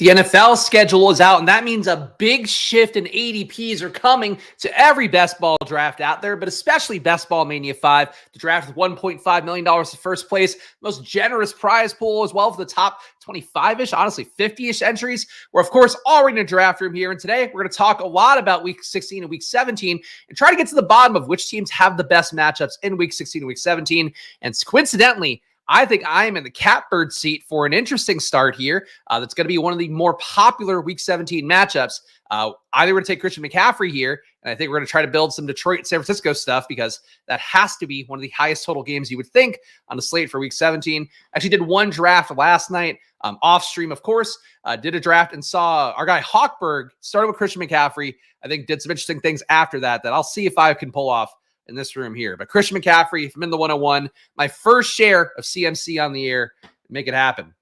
The NFL schedule is out, and that means a big shift in ADPs are coming to every best ball draft out there, but especially Best Ball Mania 5, the draft with $1.5 million in first place, most generous prize pool as well for the top 25-ish, honestly 50-ish entries. We're, of course, already in a draft room here, and today we're going to talk a lot about Week 16 and Week 17 and try to get to the bottom of which teams have the best matchups in Week 16 and Week 17, and coincidentally, I think I am in the catbird seat for an interesting start here. That's going to be one of the more popular Week 17 matchups. Either we're going to take Christian McCaffrey here, and I think we're going to try to build some Detroit and San Francisco stuff because that has to be one of the highest total games you would think on the slate for Week 17. Actually did one draft last night, off stream, of course. Did a draft and saw our guy Hawkberg started with Christian McCaffrey. I think did some interesting things after that I'll see if I can pull off in this room here. But Christian McCaffrey, if I'm in the 101, my first share of CMC on the air, make it happen.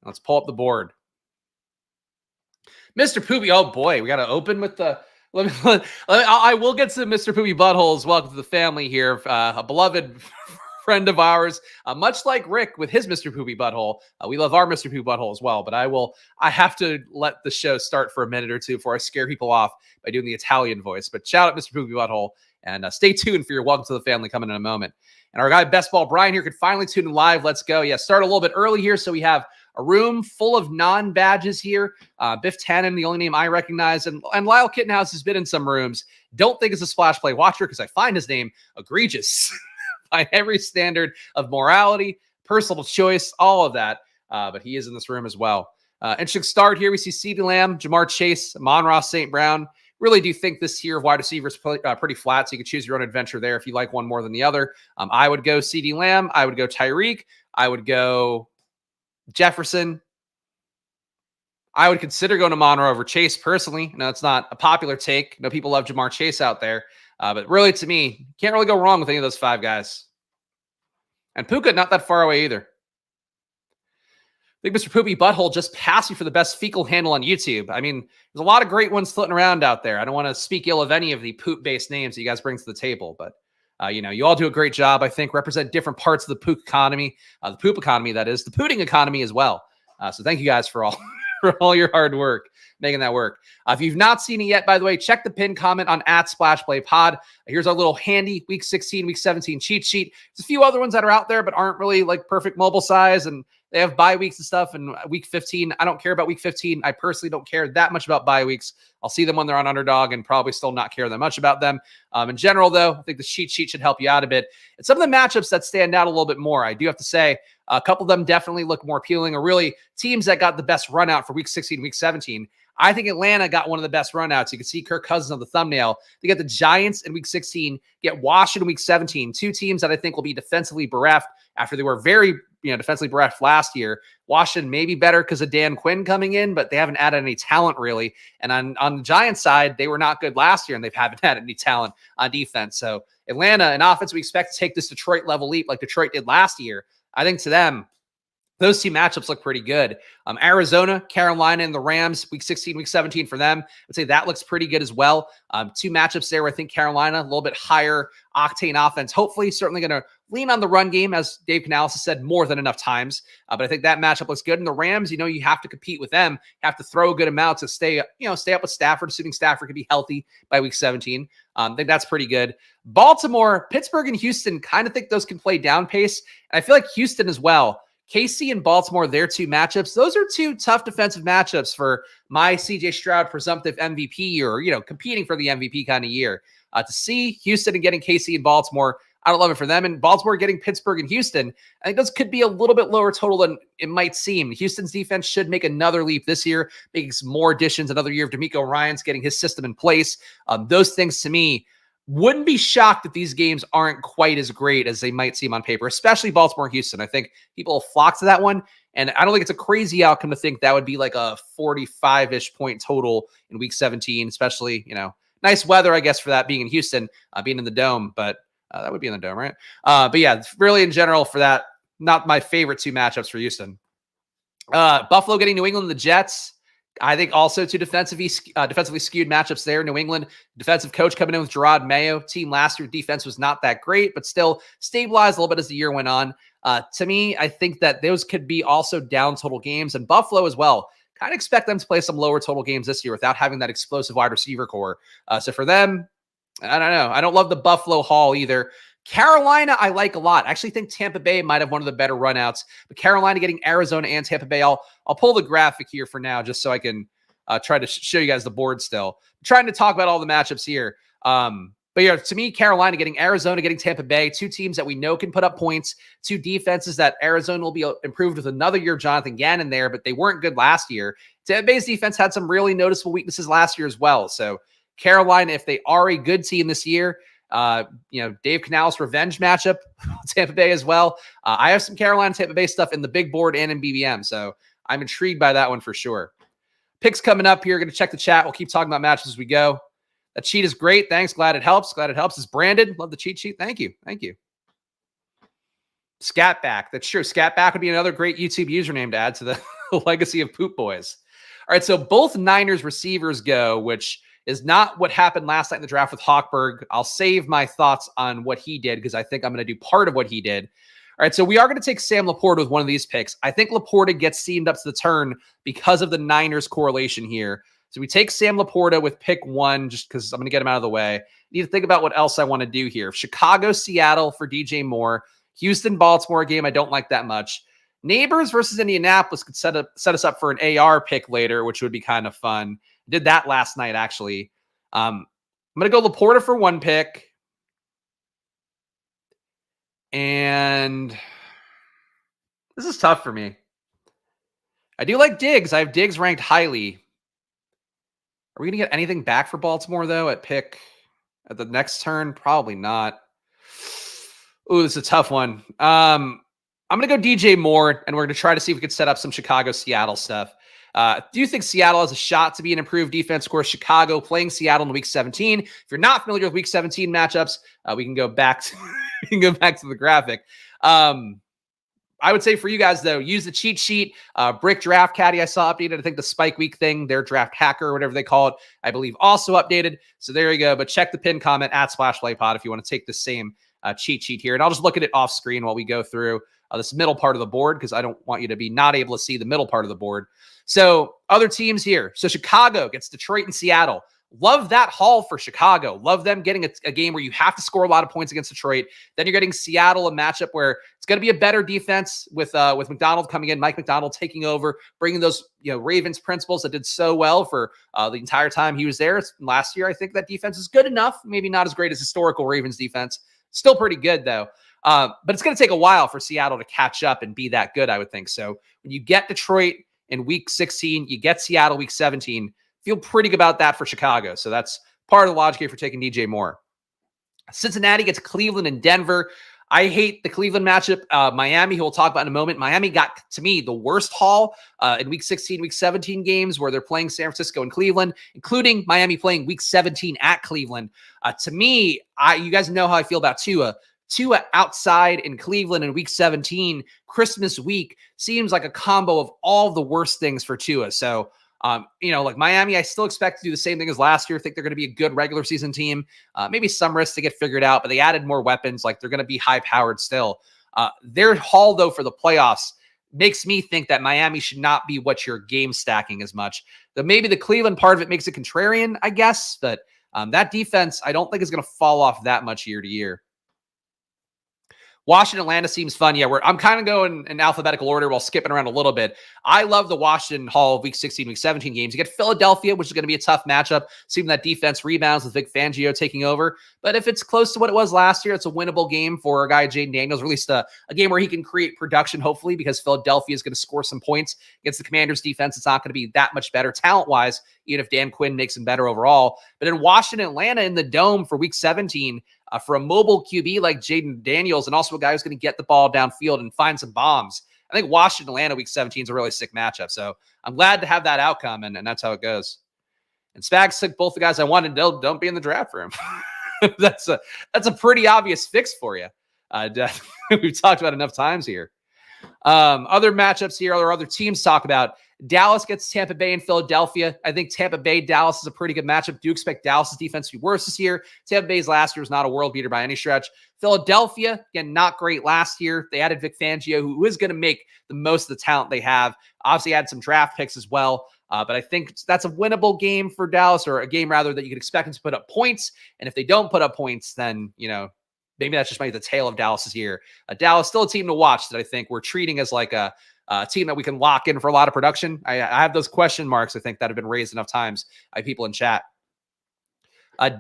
Let's pull up the board. Mr. Poopy, oh boy, we got to open with the, I will get to Mr. Poopy Buttholes. Welcome to the family here. A beloved friend of ours, much like Rick with his Mr. Poopy Butthole. We love our Mr. Poopy Butthole as well, but I have to let the show start for a minute or two before I scare people off by doing the Italian voice. But shout out Mr. Poopy Butthole. And stay tuned for your Welcome to the Family coming in a moment. And our guy, Best Ball Brian here, could finally tune in live. Let's go. Yeah, start a little bit early here. So we have a room full of non-badges here. Biff Tannen, the only name I recognize. And Lyle Kittenhouse has been in some rooms. Don't think it's a splash play watcher because I find his name egregious by every standard of morality, personal choice, all of that. But he is in this room as well. Interesting start here. We see CeeDee Lamb, Jamar Chase, Amon-Ra St. Brown. Really do think this tier of wide receivers pretty flat, so you can choose your own adventure there if you like one more than the other. I would go CeeDee Lamb. I would go Tyreek. I would go Jefferson. I would consider going to Amon-Ra over Chase personally. No, it's not a popular take. No, people love Jamar Chase out there. But really, to me, can't really go wrong with any of those five guys. And Puka, not that far away either. I think Mr. Poopy Butthole just passed you for the best fecal handle on YouTube. I mean, there's a lot of great ones floating around out there. I don't want to speak ill of any of the poop-based names that you guys bring to the table, but you all do a great job, I think, represent different parts of the poop economy, that is, the pooting economy as well. So thank you guys for all your hard work making that work. If you've not seen it yet, by the way, check the pinned comment on @SplashPlayPod. Here's our little handy Week 16, Week 17 cheat sheet. There's a few other ones that are out there, but aren't really like perfect mobile size, and they have bye weeks and stuff. And Week 15, I don't care about Week 15. I personally don't care that much about bye weeks. I'll see them when they're on Underdog and probably still not care that much about them. In general, though, I think the cheat sheet should help you out a bit. And some of the matchups that stand out a little bit more, I do have to say, a couple of them definitely look more appealing, or really teams that got the best run out for Week 16, Week 17. I think Atlanta got one of the best runouts. You can see Kirk Cousins on the thumbnail. They get the Giants in Week 16, get Washington Week 17. Two teams that I think will be defensively bereft after they were very defensively bereft last year. Washington may be better because of Dan Quinn coming in, but they haven't added any talent really. And on the Giants side, they were not good last year, and they haven't added any talent on defense. So Atlanta, in offense, we expect to take this Detroit level leap like Detroit did last year. I think to them, those two matchups look pretty good. Arizona, Carolina, and the Rams, Week 16, Week 17 for them. I'd say that looks pretty good as well. Two matchups there where I think Carolina, a little bit higher octane offense, hopefully, certainly going to lean on the run game, as Dave Canales has said more than enough times. But I think that matchup looks good. And the Rams, you have to compete with them. You have to throw a good amount to stay up with Stafford, assuming Stafford can be healthy by Week 17. I think that's pretty good. Baltimore, Pittsburgh, and Houston, kind of think those can play down pace. And I feel like Houston as well. KC and Baltimore, their two matchups. Those are two tough defensive matchups for my CJ Stroud presumptive MVP, or, competing for the MVP kind of year. To see Houston and getting KC and Baltimore, I don't love it for them. And Baltimore getting Pittsburgh and Houston, I think those could be a little bit lower total than it might seem. Houston's defense should make another leap this year, making some more additions, another year of D'Amico Ryans getting his system in place. Those things to me, wouldn't be shocked if these games aren't quite as great as they might seem on paper, especially Baltimore and Houston. I think people will flock to that one. And I don't think it's a crazy outcome to think that would be like a 45-ish point total in Week 17, especially, nice weather, I guess, for that being in Houston, being in the Dome. But that would be in the Dome, right? But yeah, really in general for that, not my favorite two matchups for Houston. Buffalo getting New England and the Jets. I think also two defensively skewed matchups there. New England defensive coach coming in with Gerard Mayo. Team last year defense was not that great, but still stabilized a little bit as the year went on. To me, I think that those could be also down total games. And Buffalo as well. kind of expect them to play some lower total games this year without having that explosive wide receiver core. So for them, I don't know. I don't love the Buffalo haul either. Carolina, I like a lot. I actually think Tampa Bay might have one of the better runouts, but Carolina getting Arizona and Tampa Bay. I'll pull the graphic here for now just so I can try to show you guys the board still. I'm trying to talk about all the matchups here. But yeah, to me, Carolina getting Arizona, getting Tampa Bay, two teams that we know can put up points, two defenses that Arizona will be improved with another year of Jonathan Gannon there, but they weren't good last year. Tampa Bay's defense had some really noticeable weaknesses last year as well. So Carolina, if they are a good team this year, Dave Canales' revenge matchup, Tampa Bay as well. I have some Carolina Tampa Bay stuff in the big board and in BBM, so I'm intrigued by that one for sure. Picks coming up here. Going to check the chat. We'll keep talking about matches as we go. That cheat is great. Thanks. Glad it helps. Glad it helps. It's branded. Love the cheat sheet. Thank you. Thank you. Scatback. That's true. Scatback would be another great YouTube username to add to the legacy of Poop Boys. All right, so both Niners receivers go, which is not what happened last night in the draft with Hochberg. I'll save my thoughts on what he did because I think I'm going to do part of what he did. All right, so we are going to take Sam Laporta with one of these picks. I think Laporta gets steamed up to the turn because of the Niners correlation here. So we take Sam Laporta with pick 1 just because I'm going to get him out of the way. I need to think about what else I want to do here. Chicago, Seattle for DJ Moore. Houston, Baltimore game I don't like that much. Neighbors versus Indianapolis could set us up for an AR pick later, which would be kind of fun. Did that last night, actually. I'm going to go Laporta for 1 pick. And this is tough for me. I do like Diggs. I have Diggs ranked highly. Are we going to get anything back for Baltimore, though, at the next turn? Probably not. Ooh, this is a tough one. I'm going to go DJ Moore, and we're going to try to see if we could set up some Chicago-Seattle stuff. Do you think Seattle has a shot to be an improved defense? Of course, Chicago playing Seattle in Week 17. If you're not familiar with Week 17 matchups, we can go back to the graphic. I would say for you guys, though, use the cheat sheet. Brick Draft Caddy I saw updated. I think the Spike Week thing, their draft hacker or whatever they call it, I believe also updated. So there you go. But check the pin comment at SplashPlayPod if you want to take the same cheat sheet here. And I'll just look at it off screen while we go through this middle part of the board because I don't want you to be not able to see the middle part of the board. So other teams here. So Chicago gets Detroit and Seattle. Love that haul for Chicago. Love them getting a game where you have to score a lot of points against Detroit. Then you're getting Seattle, a matchup where it's going to be a better defense with McDonald coming in, Mike McDonald taking over, bringing those Ravens principles that did so well for the entire time he was there. Last year, I think that defense is good enough. Maybe not as great as historical Ravens defense. Still pretty good, though. But it's going to take a while for Seattle to catch up and be that good, I would think. So when you get Detroit in Week 16, you get Seattle Week 17, feel pretty good about that for Chicago. So that's part of the logic here for taking DJ Moore. Cincinnati gets Cleveland and Denver. I hate the Cleveland matchup. Miami, who we'll talk about in a moment. Miami got, to me, the worst haul in Week 16, Week 17 games where they're playing San Francisco and Cleveland, including Miami playing Week 17 at Cleveland. To me, you guys know how I feel about Tua. Tua outside in Cleveland in Week 17, Christmas week, seems like a combo of all the worst things for Tua. So, like Miami, I still expect to do the same thing as last year. I think they're going to be a good regular season team. Maybe some risks to get figured out, but they added more weapons. Like they're going to be high powered still. Their haul though for the playoffs makes me think that Miami should not be what you're game stacking as much. Though maybe the Cleveland part of it makes it contrarian, I guess. But that defense, I don't think is going to fall off that much year to year. Washington, Atlanta seems fun. Yeah, I'm kind of going in alphabetical order while skipping around a little bit. I love the Washington haul of Week 16, Week 17 games. You get Philadelphia, which is going to be a tough matchup, seeing that defense rebounds with Vic Fangio taking over. But if it's close to what it was last year, it's a winnable game for a guy, Jaden Daniels, or at least a game where he can create production, hopefully, because Philadelphia is going to score some points against the Commanders' defense. It's not going to be that much better talent-wise, even if Dan Quinn makes him better overall. But in Washington, Atlanta in the Dome for Week 17, for a mobile QB like Jaden Daniels and also a guy who's going to get the ball downfield and find some bombs, I think Washington, Atlanta Week 17 is a really sick matchup. So I'm glad to have that outcome, and that's how it goes. And Spags took both the guys I wanted. Don't be in the draft room. That's a pretty obvious fix for you. We've talked about enough times here. Other matchups here, or other teams talk about. Dallas gets Tampa Bay and Philadelphia. I think Tampa Bay, Dallas is a pretty good matchup. Do expect Dallas's defense to be worse this year. Tampa Bay's last year was not a world beater by any stretch. Philadelphia, again, not great last year. They added Vic Fangio, who is going to make the most of the talent they have. Obviously, had some draft picks as well. But I think that's a winnable game for Dallas, or a game rather that you could expect them to put up points. And if they don't put up points, then, maybe that's just maybe the tail of Dallas's year. Dallas still a team to watch that I think we're treating as like a team that we can lock in for a lot of production. I have those question marks, I think, that have been raised enough times by people in chat.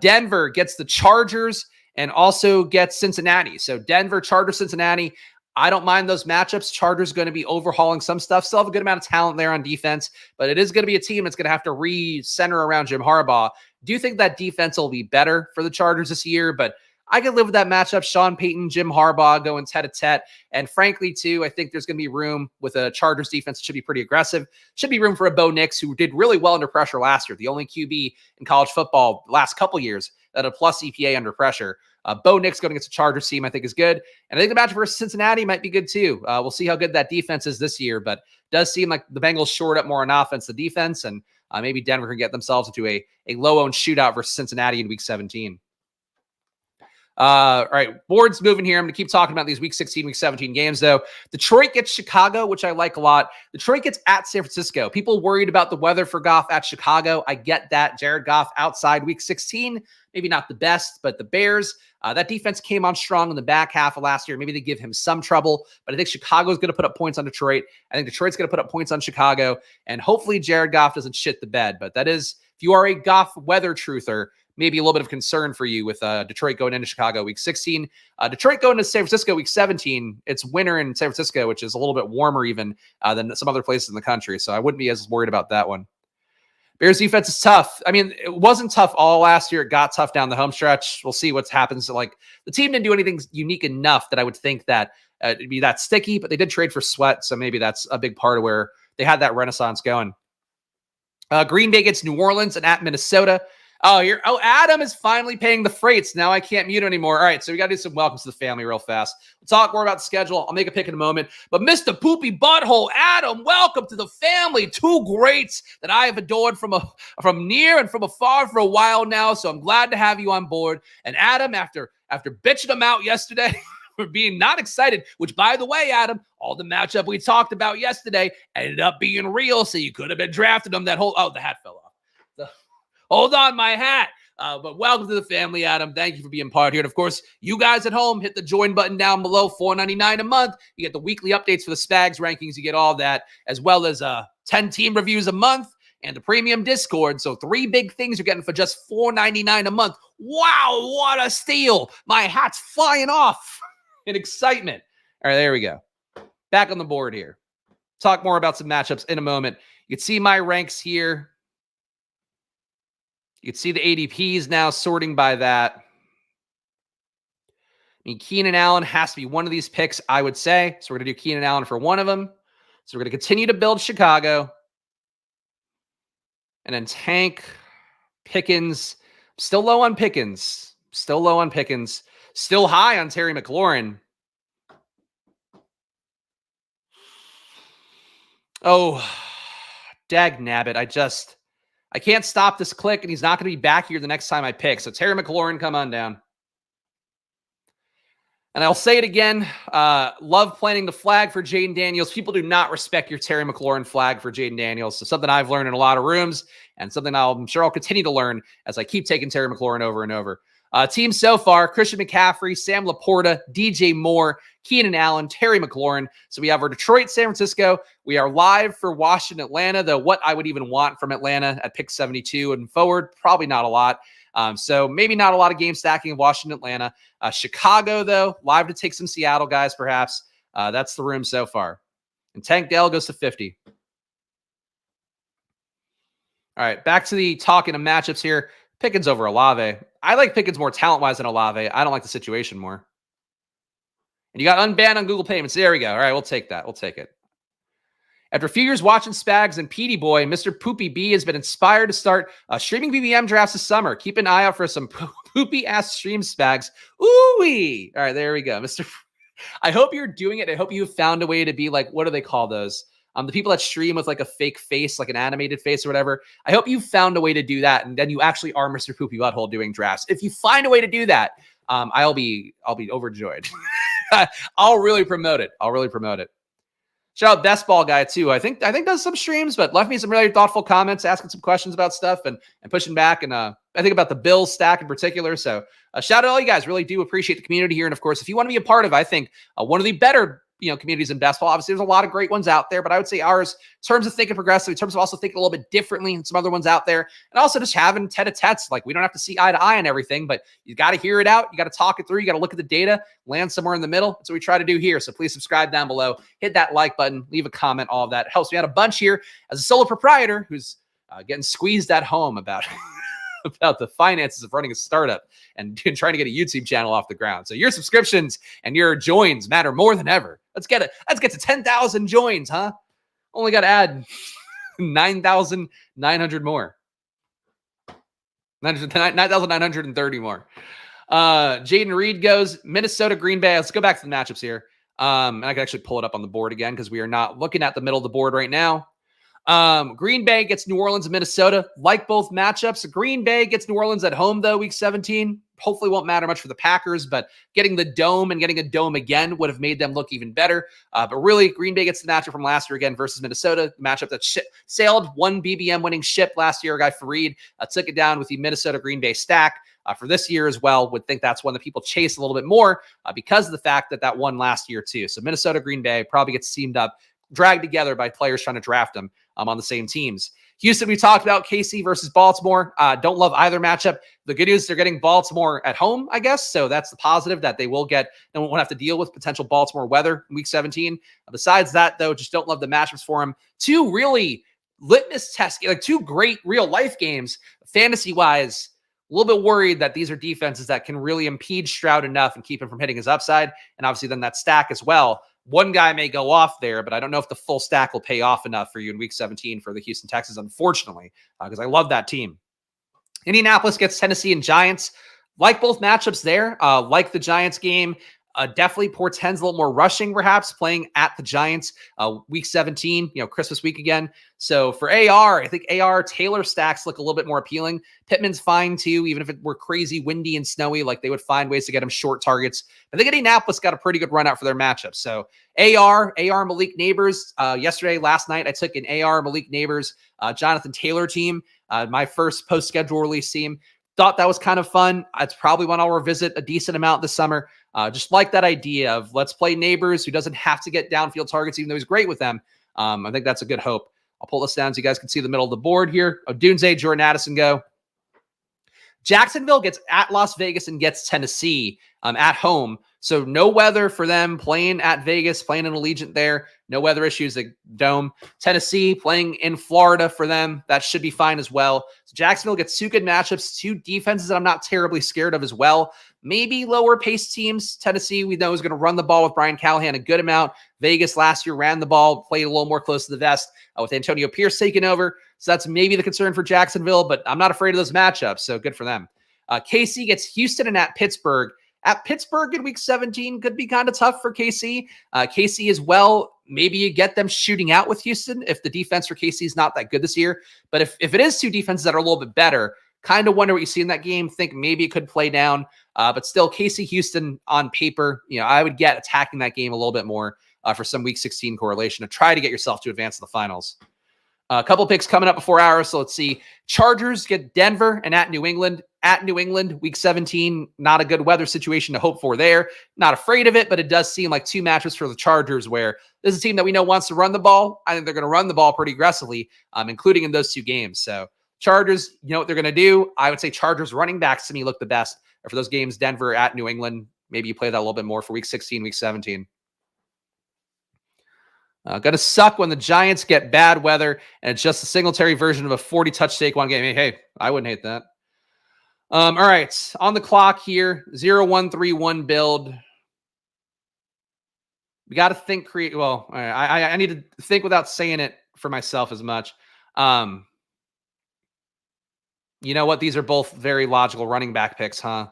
Denver gets the Chargers and also gets Cincinnati. So Denver, Chargers, Cincinnati. I don't mind those matchups. Chargers going to be overhauling some stuff. Still have a good amount of talent there on defense, but it is going to be a team that's going to have to re-center around Jim Harbaugh. Do you think that defense will be better for the Chargers this year? But I could live with that matchup. Sean Payton, Jim Harbaugh going tete-a-tete. And frankly, too, I think there's going to be room with a Chargers defense that should be pretty aggressive. Should be room for a Bo Nix, who did really well under pressure last year. The only QB in college football the last couple years that had a plus EPA under pressure. Bo Nix going against a Chargers team, I think, is good. And I think the matchup versus Cincinnati might be good, too. We'll see how good that defense is this year. But it does seem like the Bengals shored up more on offense than defense. And maybe Denver can get themselves into a low-owned shootout versus Cincinnati in Week 17. All right, board's moving here. I'm going to keep talking about these Week 16, Week 17 games, though. Detroit gets Chicago, which I like a lot. Detroit gets at San Francisco. People worried about the weather for Goff at Chicago. I get that. Jared Goff outside Week 16, maybe not the best, but the Bears, that defense came on strong in the back half of last year. Maybe they give him some trouble, but I think Chicago's going to put up points on Detroit. I think Detroit's going to put up points on Chicago, and hopefully Jared Goff doesn't shit the bed. But that is, if you are a Goff weather truther, maybe a little bit of concern for you with Detroit going into Chicago Week 16. Detroit going to San Francisco Week 17. It's winter in San Francisco, which is a little bit warmer even than some other places in the country. So I wouldn't be as worried about that one. Bears defense is tough. I mean, it wasn't tough all last year. It got tough down the home stretch. We'll see what happens. Like, the team didn't do anything unique enough that I would think that it'd be that sticky, but they did trade for Sweat. So maybe that's a big part of where they had that renaissance going. Green Bay gets New Orleans and at Minnesota. Oh, Adam is finally paying the freights. Now I can't mute anymore. All right, so we got to do some welcomes to the family real fast. We'll talk more about the schedule. I'll make a pick in a moment. But Mr. Poopy Butthole, Adam, welcome to the family. Two greats that I have adored from near and from afar for a while now. So I'm glad to have you on board. And Adam, after bitching him out yesterday for being not excited, which, by the way, Adam, all the matchup we talked about yesterday ended up being real. So you could have been drafting him that whole. Oh, the hat fell off. Hold on, my hat. But welcome to the family, Adam. Thank you for being part here. And, of course, you guys at home, hit the join button down below, $4.99 a month. You get the weekly updates for the Spags rankings. You get all that, as well as 10 team reviews a month and the premium Discord. So 3 big things you're getting for just $4.99 a month. Wow, what a steal. My hat's flying off in excitement. All right, there we go. Back on the board here. Talk more about some matchups in a moment. You can see my ranks here. You can see the ADPs now sorting by that. I mean, Keenan Allen has to be one of these picks, I would say. So we're going to do Keenan Allen for one of them. So we're going to continue to build Chicago. And then tank Pickens. Still low on Pickens. Still low on Pickens. Still high on Terry McLaurin. Oh, dag nabbit. I can't stop this click, and he's not going to be back here the next time I pick. So Terry McLaurin, come on down. And I'll say it again. Love planting the flag for Jaden Daniels. People do not respect your Terry McLaurin flag for Jaden Daniels. So something I've learned in a lot of rooms, and something I'm sure I'll continue to learn as I keep taking Terry McLaurin over and over. Team so far, Christian McCaffrey, Sam Laporta, DJ Moore, Keenan Allen, Terry McLaurin. So we have our Detroit, San Francisco. We are live for Washington, Atlanta, though what I would even want from Atlanta at pick 72 and forward, probably not a lot. So maybe not a lot of game stacking in Washington, Atlanta. Chicago, though, live to take some Seattle guys, perhaps. That's the room so far. And Tank Dell goes to 50. All right, back to the talking of matchups here. Pickens over Olave. I like Pickens more talent-wise than Olave. I don't like the situation more. And you got unbanned on Google Payments. There we go. All right, we'll take that. We'll take it. After a few years watching Spags and Petey Boy, Mr. Poopy B has been inspired to start streaming BBM drafts this summer. Keep an eye out for some poopy-ass stream, Spags. Ooh-wee. All right, there we go. I hope you're doing it. I hope you have found a way to be like, what do they call those? The people that stream with like a fake face, like an animated face or whatever, I hope you found a way to do that, and then you actually are Mr. Poopy Butthole doing drafts. If you find a way to do that, I'll be overjoyed. I'll really promote it. Shout out Best Ball Guy too. I think does some streams, but left me some really thoughtful comments, asking some questions about stuff and pushing back. And I think about the Bills stack in particular. So shout out to all you guys. Really do appreciate the community here. And of course, if you want to be a part of, I think one of the better communities in best ball. Obviously, there's a lot of great ones out there, but I would say ours, in terms of thinking progressive, in terms of also thinking a little bit differently than some other ones out there, and also just having tete-a-tetes. Like, we don't have to see eye to eye on everything, but you got to hear it out. You got to talk it through. You got to look at the data, land somewhere in the middle. That's what we try to do here. So please subscribe down below, hit that like button, leave a comment. All of that helps me out a bunch here as a solo proprietor who's getting squeezed at home about about the finances of running a startup and trying to get a YouTube channel off the ground. So your subscriptions and your joins matter more than ever. Let's get to 10,000 joins, huh? Only got to add 9,900 more. 9,930 more. Jaden Reed goes Minnesota, Green Bay. Let's go back to the matchups here. And I can actually pull it up on the board again because we are not looking at the middle of the board right now. Green Bay gets New Orleans and Minnesota. Like both matchups. Green Bay gets New Orleans at home, though, week 17. Hopefully won't matter much for the Packers, but getting the dome and getting a dome again would have made them look even better. But really, Green Bay gets the matchup from last year again versus Minnesota, the matchup that sailed one BBM winning ship last year. A guy Fareed took it down with the Minnesota Green Bay stack. For this year as well, would think that's one that people chase a little bit more because of the fact that won last year too. So Minnesota, Green Bay probably gets teamed up, dragged together by players trying to draft them on the same teams. Houston, we talked about KC versus Baltimore. Don't love either matchup. The good news, they're getting Baltimore at home, I guess. So that's the positive, that they won't have to deal with potential Baltimore weather in week 17. Besides that, though, just don't love the matchups for them. Two really litmus tests, like two great real life games, fantasy-wise. A little bit worried that these are defenses that can really impede Stroud enough and keep him from hitting his upside. And obviously then that stack as well. One guy may go off there, but I don't know if the full stack will pay off enough for you in week 17 for the Houston Texans, unfortunately, because I love that team. Indianapolis gets Tennessee and Giants. Like both matchups there, like the Giants game, definitely portends a little more rushing, perhaps, playing at the Giants week 17, Christmas week again. So for AR, I think AR Taylor stacks look a little bit more appealing. Pittman's fine too, even if it were crazy windy and snowy, like they would find ways to get him short targets. I think Indianapolis got a pretty good run out for their matchup. So AR Malik Neighbors. Last night, I took an AR Malik Neighbors Jonathan Taylor team, my first post-schedule release team. Thought that was kind of fun. It's probably one I'll revisit a decent amount this summer. Just like that idea of let's play Neighbors who doesn't have to get downfield targets, even though he's great with them. I think that's a good hope. I'll pull this down so you guys can see the middle of the board here. Odunze, Jordan Addison go. Jacksonville gets at Las Vegas and gets Tennessee at home. So no weather for them, playing at Vegas, playing in Allegiant there. No weather issues at Dome. Tennessee playing in Florida for them. That should be fine as well. So Jacksonville gets two good matchups, two defenses that I'm not terribly scared of as well. Maybe lower pace teams. Tennessee, we know, is going to run the ball with Brian Callahan a good amount. Vegas last year ran the ball, played a little more close to the vest with Antonio Pierce taking over. So that's maybe the concern for Jacksonville, but I'm not afraid of those matchups, so good for them. KC gets Houston and at Pittsburgh. At Pittsburgh in week 17 could be kind of tough for KC. KC as well, maybe you get them shooting out with Houston if the defense for KC is not that good this year. But if it is two defenses that are a little bit better, kind of wonder what you see in that game. Think maybe it could play down. But still, KC Houston on paper, I would get attacking that game a little bit more for some week 16 correlation to try to get yourself to advance to the finals. A couple picks coming up before ours. So let's see. Chargers get Denver and at New England. At New England, week 17, not a good weather situation to hope for there. Not afraid of it, but it does seem like two matches for the Chargers where this is a team that we know wants to run the ball. I think they're going to run the ball pretty aggressively, including in those two games. So Chargers, you know what they're going to do. I would say Chargers running backs to me look the best. Or for those games, Denver at New England, maybe you play that a little bit more for week 16, week 17. Going to suck when the Giants get bad weather and it's just a Singletary version of a 40-touch Saquon game. Hey, I wouldn't hate that. All right, on the clock here, 0-1-3-1 build. We got to think create. Well, I need to think without saying it for myself as much. You know what? These are both very logical running back picks, huh?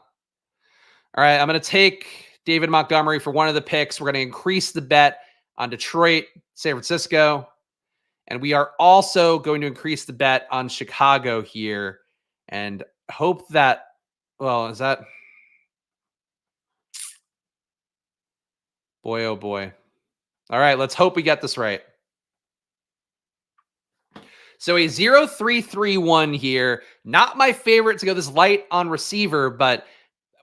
All right, I'm going to take David Montgomery for one of the picks. We're going to increase the bet on Detroit, San Francisco. And we are also going to increase the bet on Chicago here and hope that, well, is that, boy, oh boy. All right, let's hope we get this right. So a 0-3-3-1 here. Not my favorite to go this light on receiver, but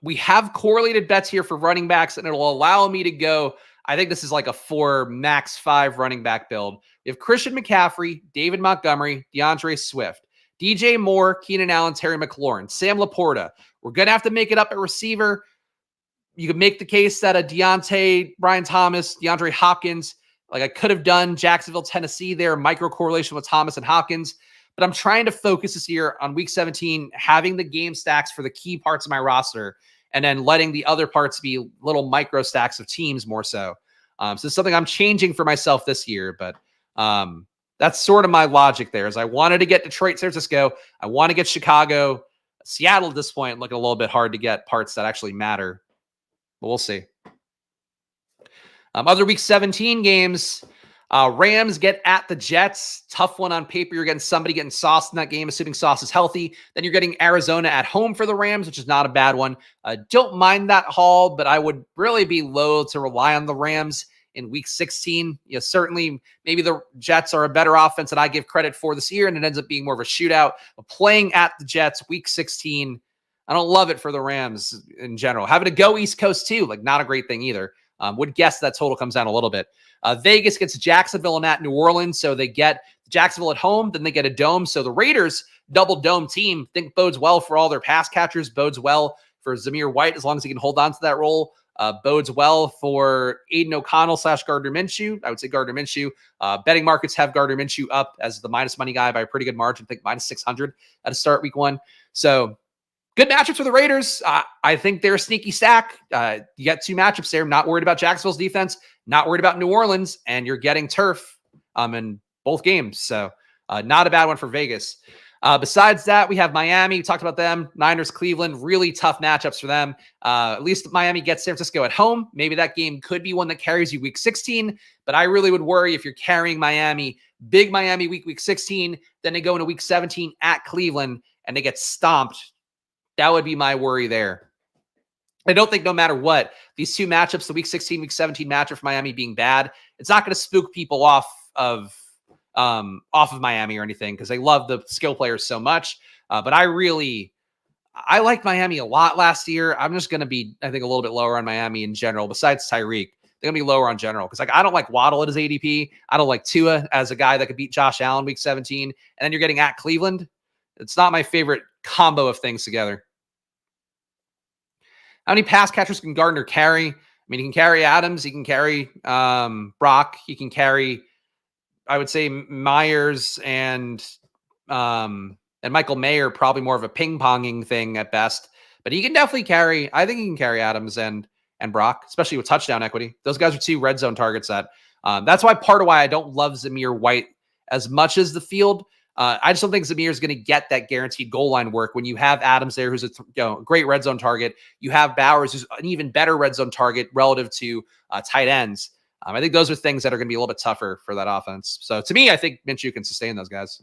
we have correlated bets here for running backs, and it'll allow me to go. I think this is like a 4, max 5 running back build. We have Christian McCaffrey, David Montgomery, DeAndre Swift, DJ Moore, Keenan Allen, Terry McLaurin, Sam Laporta. We're going to have to make it up at receiver. You could make the case that a Deontay, Brian Thomas, DeAndre Hopkins, like I could have done Jacksonville, Tennessee there, micro correlation with Thomas and Hopkins. But I'm trying to focus this year on week 17, having the game stacks for the key parts of my roster, and then letting the other parts be little micro stacks of teams more so. So it's something I'm changing for myself this year, but that's sort of my logic there. Is I wanted to get Detroit, San Francisco. I want to get Chicago, Seattle at this point, looking a little bit hard to get parts that actually matter, but we'll see. Other week 17 games, Rams get at the Jets. Tough one on paper. You're getting somebody getting Sauce in that game, assuming Sauce is healthy. Then you're getting Arizona at home for the Rams, which is not a bad one. Don't mind that haul, but I would really be loath to rely on the Rams in week 16. Certainly, maybe the Jets are a better offense than I give credit for this year, and it ends up being more of a shootout. But playing at the Jets, week 16, I don't love it for the Rams in general. Having to go East Coast too, like not a great thing either. Would guess that total comes down a little bit. Vegas gets Jacksonville and at New Orleans. So they get Jacksonville at home, then they get a dome. So the Raiders double dome team think bodes well for all their pass catchers, bodes well for Zamir White as long as he can hold on to that role. Bodes well for Aiden O'Connell / Gardner Minshew. I would say Gardner Minshew. Betting markets have Gardner Minshew up as the minus money guy by a pretty good margin. I think minus 600 at a start week 1. So good matchups for the Raiders. I think they're a sneaky stack. You got 2 matchups there. Not worried about Jacksonville's defense. Not worried about New Orleans. And you're getting turf in both games. So not a bad one for Vegas. Besides that, we have Miami. We talked about them. Niners, Cleveland. Really tough matchups for them. At least Miami gets San Francisco at home. Maybe that game could be one that carries you week 16. But I really would worry if you're carrying Miami. Big Miami week 16. Then they go into week 17 at Cleveland and they get stomped. That would be my worry there. I don't think no matter what, these 2 matchups, the week 16, week 17 matchup for Miami being bad, it's not going to spook people off of Miami or anything because they love the skill players so much. But I liked Miami a lot last year. I'm just going to be, I think, a little bit lower on Miami in general, besides Tyreek. They're going to be lower on general because I don't like Waddle at his ADP. I don't like Tua as a guy that could beat Josh Allen week 17. And then you're getting at Cleveland. It's not my favorite combo of things together. How many pass catchers can Gardner carry? I mean, he can carry Adams. He can carry Brock. He can carry, I would say, Myers and Michael Mayer, probably more of a ping-ponging thing at best. But he can definitely carry, I think he can carry Adams and Brock, especially with touchdown equity. Those guys are 2 red zone targets that's why part of why I don't love Zamir White as much as the field. I just don't think Zamir is going to get that guaranteed goal line work when you have Adams there, who's a great red zone target. You have Bowers, who's an even better red zone target relative to tight ends. I think those are things that are going to be a little bit tougher for that offense. So to me, I think Minshew can sustain those guys.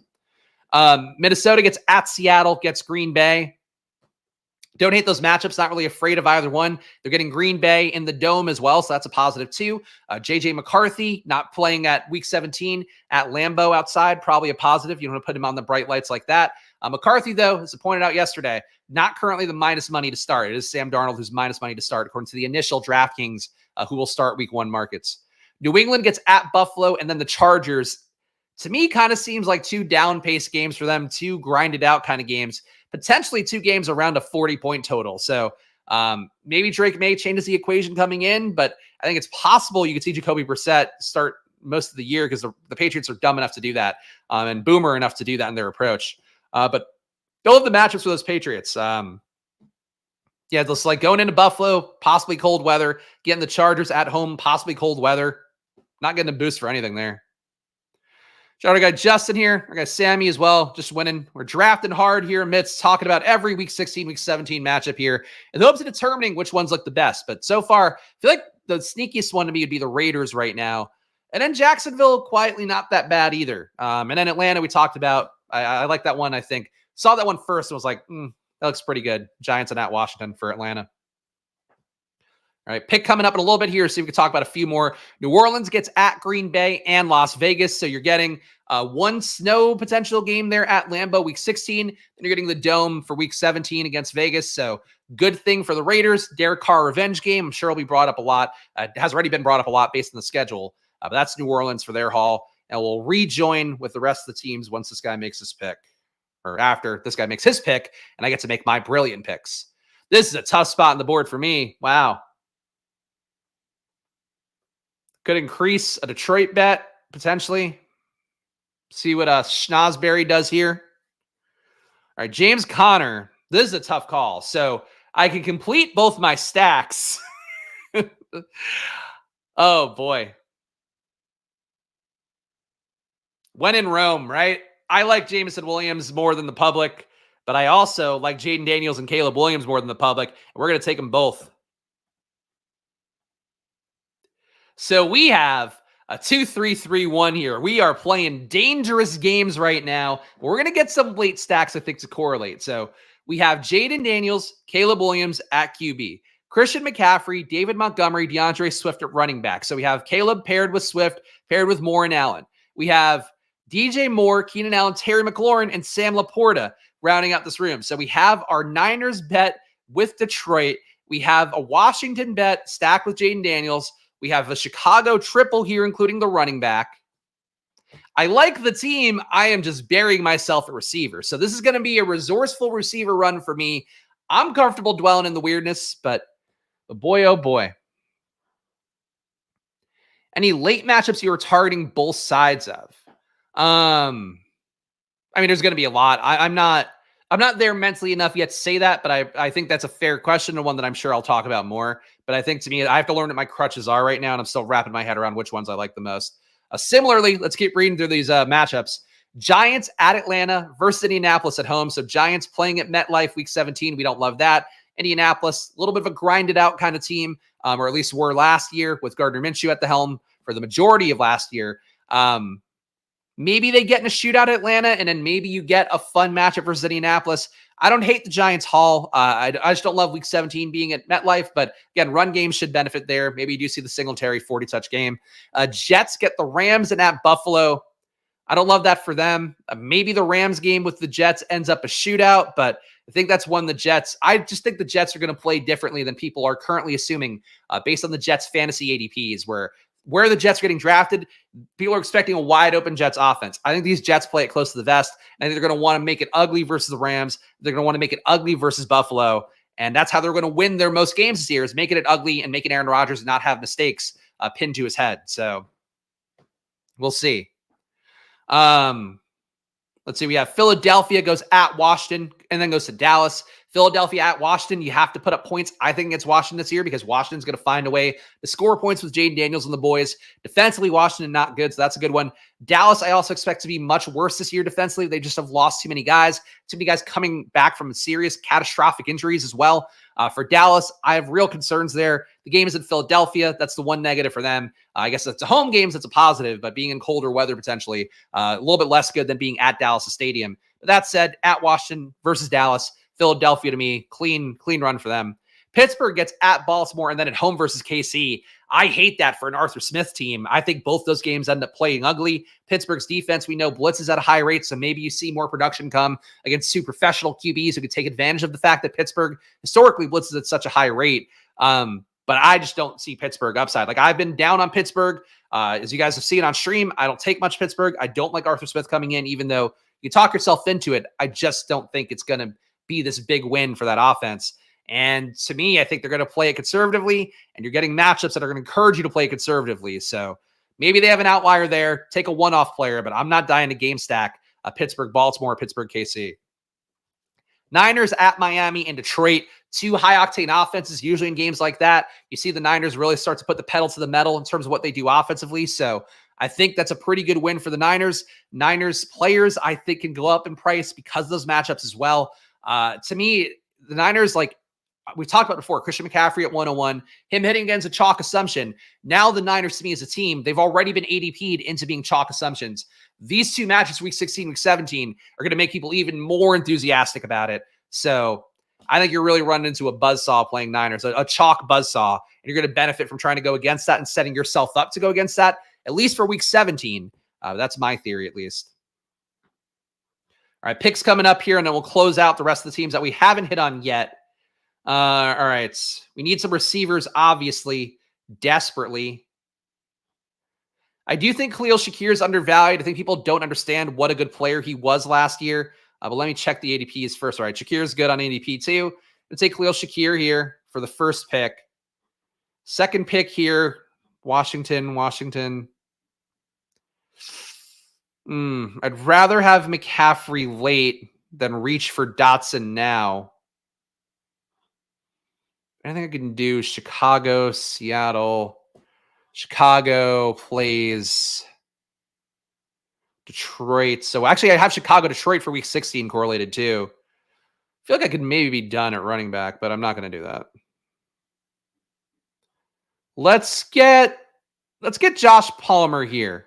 Minnesota gets at Seattle, gets Green Bay. Don't hate those matchups. Not really afraid of either one. They're getting Green Bay in the dome as well, so that's a positive too. JJ McCarthy not playing at week 17 at Lambeau outside, probably a positive. You don't want to put him on the bright lights like that. McCarthy, though, as I pointed out yesterday, not currently the minus money to start. It is Sam Darnold who's minus money to start, according to the initial DraftKings who will start week 1 markets. New England gets at Buffalo, and then the Chargers. To me, kind of seems like 2 down-paced games for them, 2 grinded-out kind of games. Potentially 2 games around a 40-point total. So maybe Drake May changes the equation coming in, but I think it's possible you could see Jacoby Brissett start most of the year because the Patriots are dumb enough to do that and boomer enough to do that in their approach. But don't love the matchups for those Patriots. Just like going into Buffalo, possibly cold weather, getting the Chargers at home, possibly cold weather. Not getting a boost for anything there. Shout out to our guy Justin here. Our guy Sammy as well, just winning. We're drafting hard here amidst talking about every week 16, week 17 matchup here in the hopes of determining which ones look the best. But so far, I feel like the sneakiest one to me would be the Raiders right now. And then Jacksonville, quietly not that bad either. And then Atlanta, we talked about. I like that one, I think. Saw that one first and was like, that looks pretty good. Giants and at Washington for Atlanta. All right, pick coming up in a little bit here, so we can talk about a few more. New Orleans gets at Green Bay and Las Vegas, so you're getting one snow potential game there at Lambeau week 16, and you're getting the Dome for week 17 against Vegas, so good thing for the Raiders. Derek Carr revenge game, I'm sure will be brought up a lot. It has already been brought up a lot based on the schedule, but that's New Orleans for their haul, and we'll rejoin with the rest of the teams once this guy makes his pick, or after this guy makes his pick, and I get to make my brilliant picks. This is a tough spot on the board for me. Wow. Could increase a Detroit bet, potentially. See what Schnozberry does here. All right, James Conner. This is a tough call. So I can complete both my stacks. Oh, boy. When in Rome, right? I like Jameson Williams more than the public, but I also like Jaden Daniels and Caleb Williams more than the public. We're going to take them both. So we have a 2-3-3-1 here. We are playing dangerous games right now. We're going to get some late stacks, I think, to correlate. So we have Jaden Daniels, Caleb Williams at QB, Christian McCaffrey, David Montgomery, DeAndre Swift at running back. So we have Caleb paired with Swift, paired with Moore and Allen. We have DJ Moore, Keenan Allen, Terry McLaurin, and Sam Laporta rounding out this room. So we have our Niners bet with Detroit. We have a Washington bet stacked with Jaden Daniels. We have a Chicago triple here, including the running back. I like the team. I am just burying myself at receiver. So this is going to be a resourceful receiver run for me. I'm comfortable dwelling in the weirdness, but boy, oh boy. Any late matchups you were targeting both sides of? I mean, there's going to be a lot. I'm not there mentally enough yet to say that, but I think that's a fair question and one that I'm sure I'll talk about more. But I think to me, I have to learn what my crutches are right now, and I'm still wrapping my head around which ones I like the most. Similarly, let's keep reading through these matchups. Giants at Atlanta versus Indianapolis at home. So Giants playing at MetLife week 17. We don't love that. Indianapolis, a little bit of a grinded out kind of team, or at least were last year with Gardner Minshew at the helm for the majority of last year. Maybe they get in a shootout at Atlanta, and then maybe you get a fun matchup versus Indianapolis. I don't hate the Giants haul. I just don't love week 17 being at MetLife, but again, run game should benefit there. Maybe you do see the Singletary 40-touch game. Jets get the Rams and at Buffalo. I don't love that for them. Maybe the Rams game with the Jets ends up a shootout, but I think that's one the Jets. I just think the Jets are going to play differently than people are currently assuming based on the Jets fantasy ADPs, where the Jets are getting drafted, people are expecting a wide open Jets offense. I think these Jets play it close to the vest. And I think they're going to want to make it ugly versus the Rams. They're going to want to make it ugly versus Buffalo. And that's how they're going to win their most games this year, is making it ugly and making Aaron Rodgers not have mistakes pinned to his head. So we'll see. Let's see. We have Philadelphia goes at Washington and then goes to Dallas. Philadelphia at Washington, you have to put up points, I think, against Washington this year, because Washington's going to find a way to score points with Jaden Daniels and the boys. Defensively, Washington not good, so that's a good one. Dallas, I also expect to be much worse this year defensively. They just have lost too many guys coming back from serious catastrophic injuries as well. For Dallas, I have real concerns there. The game is in Philadelphia. That's the one negative for them. I guess it's a home game, so it's a positive, but being in colder weather potentially a little bit less good than being at Dallas Stadium. But that said, at Washington versus Dallas, Philadelphia to me, clean run for them. Pittsburgh gets at Baltimore and then at home versus KC. I hate that for an Arthur Smith team. I think both those games end up playing ugly. Pittsburgh's defense, we know, blitzes at a high rate, so maybe you see more production come against super professional QBs who could take advantage of the fact that Pittsburgh historically blitzes at such a high rate. But I just don't see Pittsburgh upside. Like, I've been down on Pittsburgh. As you guys have seen on stream, I don't take much Pittsburgh. I don't like Arthur Smith coming in, even though you talk yourself into it. I just don't think it's going to be this big win for that offense. And to me, I think they're going to play it conservatively, and you're getting matchups that are going to encourage you to play conservatively. So maybe they have an outlier there. Take a one-off player, but I'm not dying to game stack Pittsburgh, Baltimore, Pittsburgh, KC. Niners at Miami and Detroit. Two high-octane offenses. Usually in games like that, you see the Niners really start to put the pedal to the metal in terms of what they do offensively. So I think that's a pretty good win for the Niners. Niners players, I think, can go up in price because of those matchups as well. To me, the Niners, like, we've talked about before, Christian McCaffrey at 101, him hitting against a chalk assumption. Now the Niners, to me as a team, they've already been ADP'd into being chalk assumptions. These two matches, week 16, week 17, are going to make people even more enthusiastic about it. So I think you're really running into a buzzsaw playing Niners, a chalk buzzsaw, and you're going to benefit from trying to go against that and setting yourself up to go against that, at least for week 17. That's my theory, at least. All right, picks coming up here, and then we'll close out the rest of the teams that we haven't hit on yet. All right. We need some receivers, obviously, desperately. I do think Khalil Shakir is undervalued. I think people don't understand what a good player he was last year. But let me check the ADPs first. All right, Shakir is good on ADP too. Let's take Khalil Shakir here for the first pick. Second pick here, Washington. I'd rather have McCaffrey late than reach for Dotson now. Anything I can do, Chicago, Seattle. Chicago plays Detroit. So actually, I have Chicago, Detroit for week 16 correlated too. I feel like I could maybe be done at running back, but I'm not going to do that. Let's get Josh Palmer here.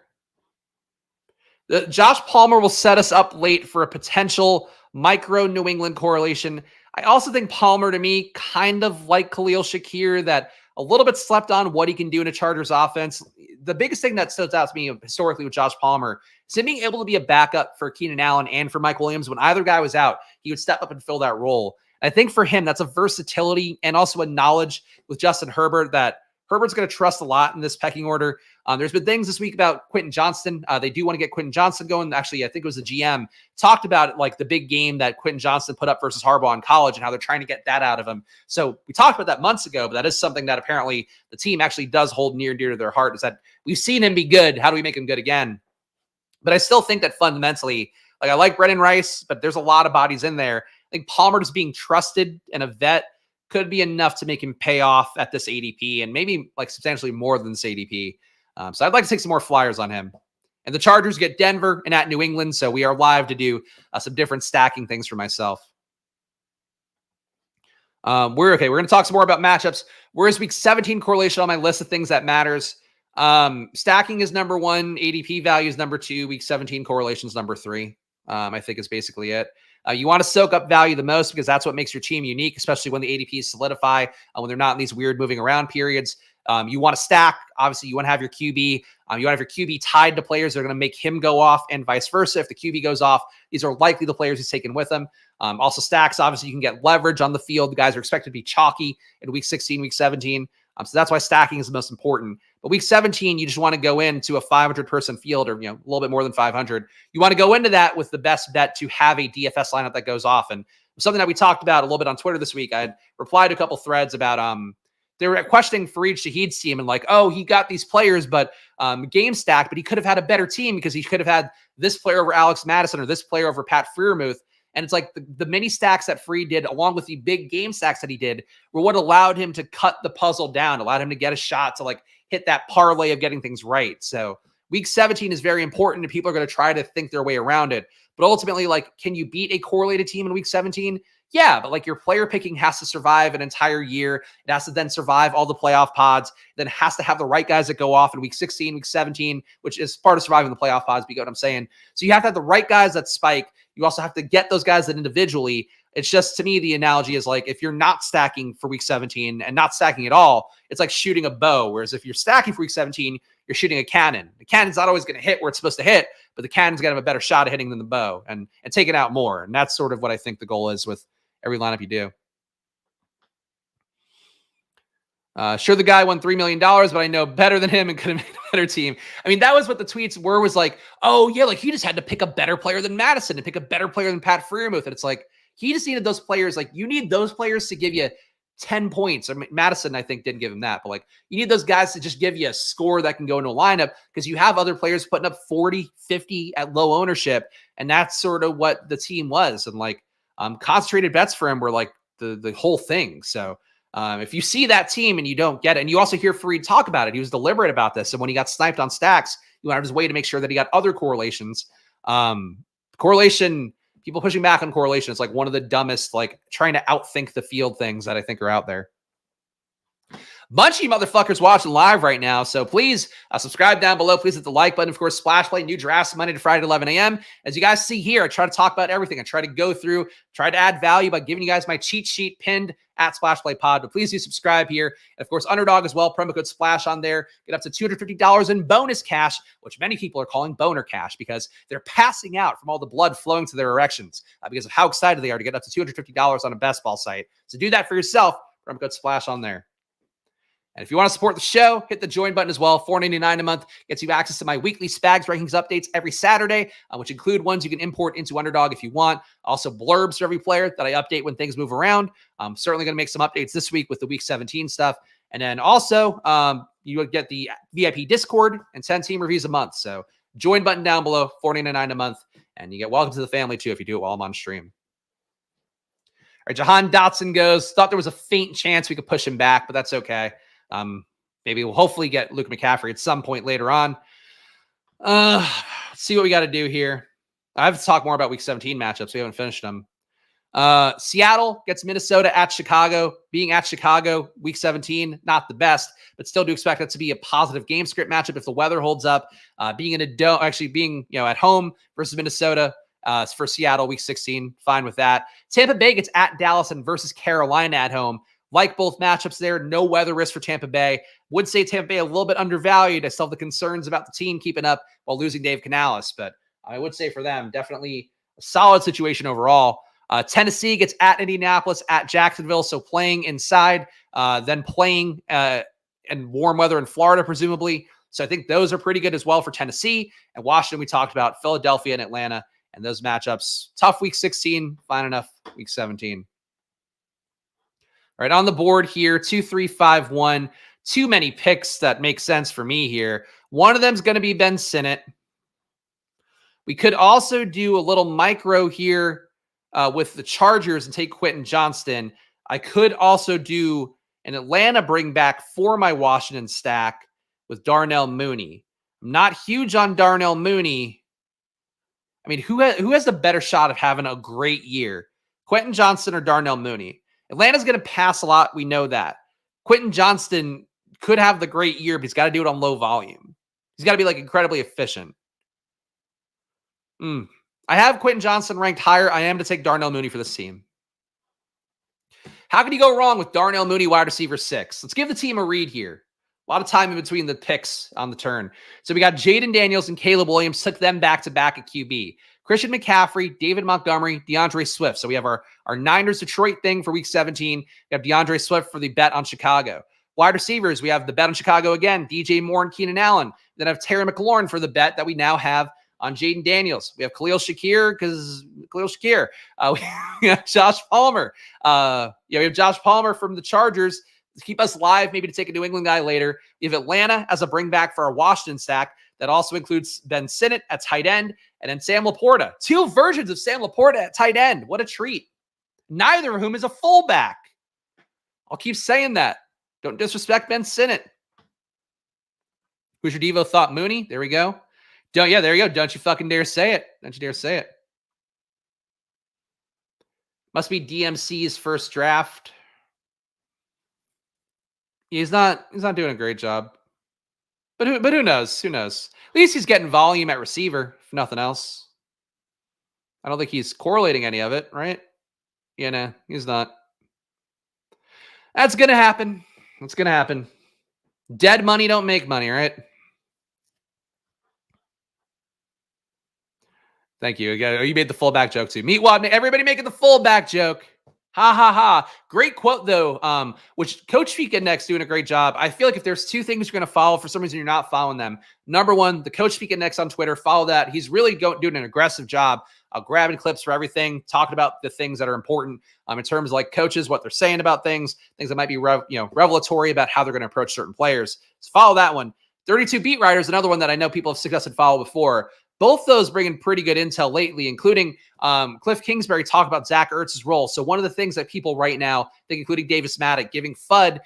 Josh Palmer will set us up late for a potential micro New England correlation. I also think Palmer, to me, kind of like Khalil Shakir, that a little bit slept on what he can do in a Chargers offense. The biggest thing that stood out to me historically with Josh Palmer is him being able to be a backup for Keenan Allen and for Mike Williams. When either guy was out, he would step up and fill that role. I think for him, that's a versatility and also a knowledge with Justin Herbert that Herbert's going to trust a lot in this pecking order. There's been things this week about Quentin Johnston. They do want to get Quentin Johnston going. Actually, I think it was the GM talked about like the big game that Quentin Johnston put up versus Harbaugh in college and how they're trying to get that out of him. So we talked about that months ago, but that is something that apparently the team actually does hold near and dear to their heart, is that we've seen him be good. How do we make him good again? But I still think that fundamentally, like I like Brennan Rice, but there's a lot of bodies in there. I think Palmer just being trusted and a vet could be enough to make him pay off at this ADP and maybe like substantially more than this ADP. So I'd like to take some more flyers on him. And the Chargers get Denver and at New England. So we are live to do some different stacking things for myself. We're okay. We're going to talk some more about matchups. Where's week 17 correlation on my list of things that matters? Stacking is number 1. ADP value is number 2. Week 17 correlation is number 3. I think is basically it. You want to soak up value the most because that's what makes your team unique, especially when the ADPs solidify, when they're not in these weird moving around periods. You want to stack. Obviously, you want to have your QB. You want to have your QB tied to players that are going to make him go off and vice versa. If the QB goes off, these are likely the players he's taken with him. Also, stacks, obviously, you can get leverage on the field. The guys are expected to be chalky in week 16, week 17. So that's why stacking is the most important. But week 17, you just want to go into a 500-person field or a little bit more than 500. You want to go into that with the best bet to have a DFS lineup that goes off. And something that we talked about a little bit on Twitter this week, I had replied to a couple threads about they were questioning Fareed Shahid's team and like, oh, he got these players, but game stack, but he could have had a better team because he could have had this player over Alex Madison or this player over Pat Freiermuth. And it's like the mini stacks that Free did, along with the big game stacks that he did, were what allowed him to cut the puzzle down, allowed him to get a shot to like hit that parlay of getting things right. So week 17 is very important, and people are going to try to think their way around it. But ultimately, like, can you beat a correlated team in week 17? Yeah, but like your player picking has to survive an entire year. It has to then survive all the playoff pods. Then it has to have the right guys that go off in week 16, week 17, which is part of surviving the playoff pods. You get what I'm saying? So you have to have the right guys that spike. You also have to get those guys that individually. It's just, to me, the analogy is like if you're not stacking for week 17 and not stacking at all, it's like shooting a bow. Whereas if you're stacking for week 17, you're shooting a cannon. The cannon's not always going to hit where it's supposed to hit, but the cannon's going to have a better shot at hitting than the bow and taking out more. And that's sort of what I think the goal is with every lineup you do. Sure, the guy won $3 million, but I know better than him and could have made a better team. I mean, that was what the tweets were, was like, oh, yeah, like he just had to pick a better player than Madison and pick a better player than Pat Freiermuth. And it's like, he just needed those players. Like, you need those players to give you 10 points. I mean, Madison, I think, didn't give him that. But, like, you need those guys to just give you a score that can go into a lineup because you have other players putting up 40, 50 at low ownership. And that's sort of what the team was. And, like, concentrated bets for him were, like, the whole thing. So, if you see that team and you don't get it, and you also hear Fareed talk about it, he was deliberate about this. And when he got sniped on stacks, he went out of his way to make sure that he got other correlations. Correlation, people pushing back on correlation is like one of the dumbest, like trying to outthink the field things that I think are out there. Bunch of you motherfuckers watching live right now, so please subscribe down below. Please hit the like button. Of course, Splash Play, new drafts Monday to Friday at 11 a.m. As you guys see here, I try to talk about everything. I try to go through, try to add value by giving you guys my cheat sheet pinned at Splash Play Pod. But please do subscribe here. And of course, Underdog as well. Promo code SPLASH on there. Get up to $250 in bonus cash, which many people are calling boner cash because they're passing out from all the blood flowing to their erections because of how excited they are to get up to $250 on a best ball site. So do that for yourself. Promo code SPLASH on there. And if you want to support the show, hit the join button as well. $4.99 a month gets you access to my weekly Spags rankings updates every Saturday, which include ones you can import into Underdog if you want. Also, blurbs for every player that I update when things move around. I'm certainly going to make some updates this week with the Week 17 stuff. And then also, you would get the VIP Discord and 10 team reviews a month. So join button down below, $4.99 a month. And you get welcome to the family too if you do it while I'm on stream. All right, Jahan Dotson goes, thought there was a faint chance we could push him back, but that's okay. Maybe we'll hopefully get Luke McCaffrey at some point later on. Let's see what we got to do here. I have to talk more about Week 17 matchups. We haven't finished them. Seattle gets Minnesota at Chicago. Being at Chicago, Week 17, not the best, but still do expect that to be a positive game script matchup if the weather holds up. Being in a dome, actually being at home versus Minnesota for Seattle, Week 16, fine with that. Tampa Bay gets at Dallas and versus Carolina at home. Like both matchups there, no weather risk for Tampa Bay. Would say Tampa Bay a little bit undervalued. I still have the concerns about the team keeping up while losing Dave Canales, but I would say for them, definitely a solid situation overall. Tennessee gets at Indianapolis, at Jacksonville, so playing inside, then playing in warm weather in Florida, presumably. So I think those are pretty good as well for Tennessee. And Washington, we talked about Philadelphia and Atlanta, and those matchups. Tough Week 16, fine enough Week 17. All right, on the board here, 2, 3, 5, 1. Too many picks that make sense for me here. One of them is going to be Ben Sinnott. We could also do a little micro here with the Chargers and take Quentin Johnston. I could also do an Atlanta bring back for my Washington stack with Darnell Mooney. I'm not huge on Darnell Mooney. I mean, who has the better shot of having a great year? Quentin Johnston or Darnell Mooney? Atlanta's going to pass a lot. We know that. Quentin Johnston could have the great year, but he's got to do it on low volume. He's got to be like incredibly efficient. I have Quentin Johnston ranked higher. I am to take Darnell Mooney for this team. How can you go wrong with Darnell Mooney, wide receiver 6? Let's give the team a read here. A lot of time in between the picks on the turn. So we got Jaden Daniels and Caleb Williams, took them back-to-back at QB. Christian McCaffrey, David Montgomery, DeAndre Swift. So we have our Niners-Detroit thing for Week 17. We have DeAndre Swift for the bet on Chicago. Wide receivers, we have the bet on Chicago again, DJ Moore and Keenan Allen. Then I have Terry McLaurin for the bet that we now have on Jaden Daniels. We have Khalil Shakir because Khalil Shakir. We have Josh Palmer. We have Josh Palmer from the Chargers to keep us live, maybe to take a New England guy later. We have Atlanta as a bring back for our Washington stack. That also includes Ben Sinnott at tight end and then Sam Laporta. 2 versions of Sam Laporta at tight end. What a treat. Neither of whom is a fullback. I'll keep saying that. Don't disrespect Ben Sinnott. Who's your Devo thought? Mooney? There we go. There you go. Don't you fucking dare say it. Don't you dare say it. Must be DMC's first draft. He's not doing a great job. But who knows? Who knows? At least he's getting volume at receiver, if nothing else. I don't think he's correlating any of it, right? Yeah, no, he's not. That's going to happen. It's going to happen. Dead money don't make money, right? Thank you. You made the fullback joke too. Meatwad, everybody making the fullback joke. Ha ha ha. Great quote though, which Coach Speak Index doing a great job. I feel like if there's 2 things you're going to follow, for some reason you're not following them. Number 1, the Coach Speak Index on Twitter. Follow that. He's really doing an aggressive job grabbing clips for everything, talking about the things that are important in terms of like coaches, what they're saying about things that might be revelatory about how they're going to approach certain players. So follow that one. 32 Beat Writers, another one that I know people have suggested follow before. Both those bring in pretty good intel lately, including Cliff Kingsbury talk about Zach Ertz's role. So one of the things that people right now think, including Davis Maddock, giving FUD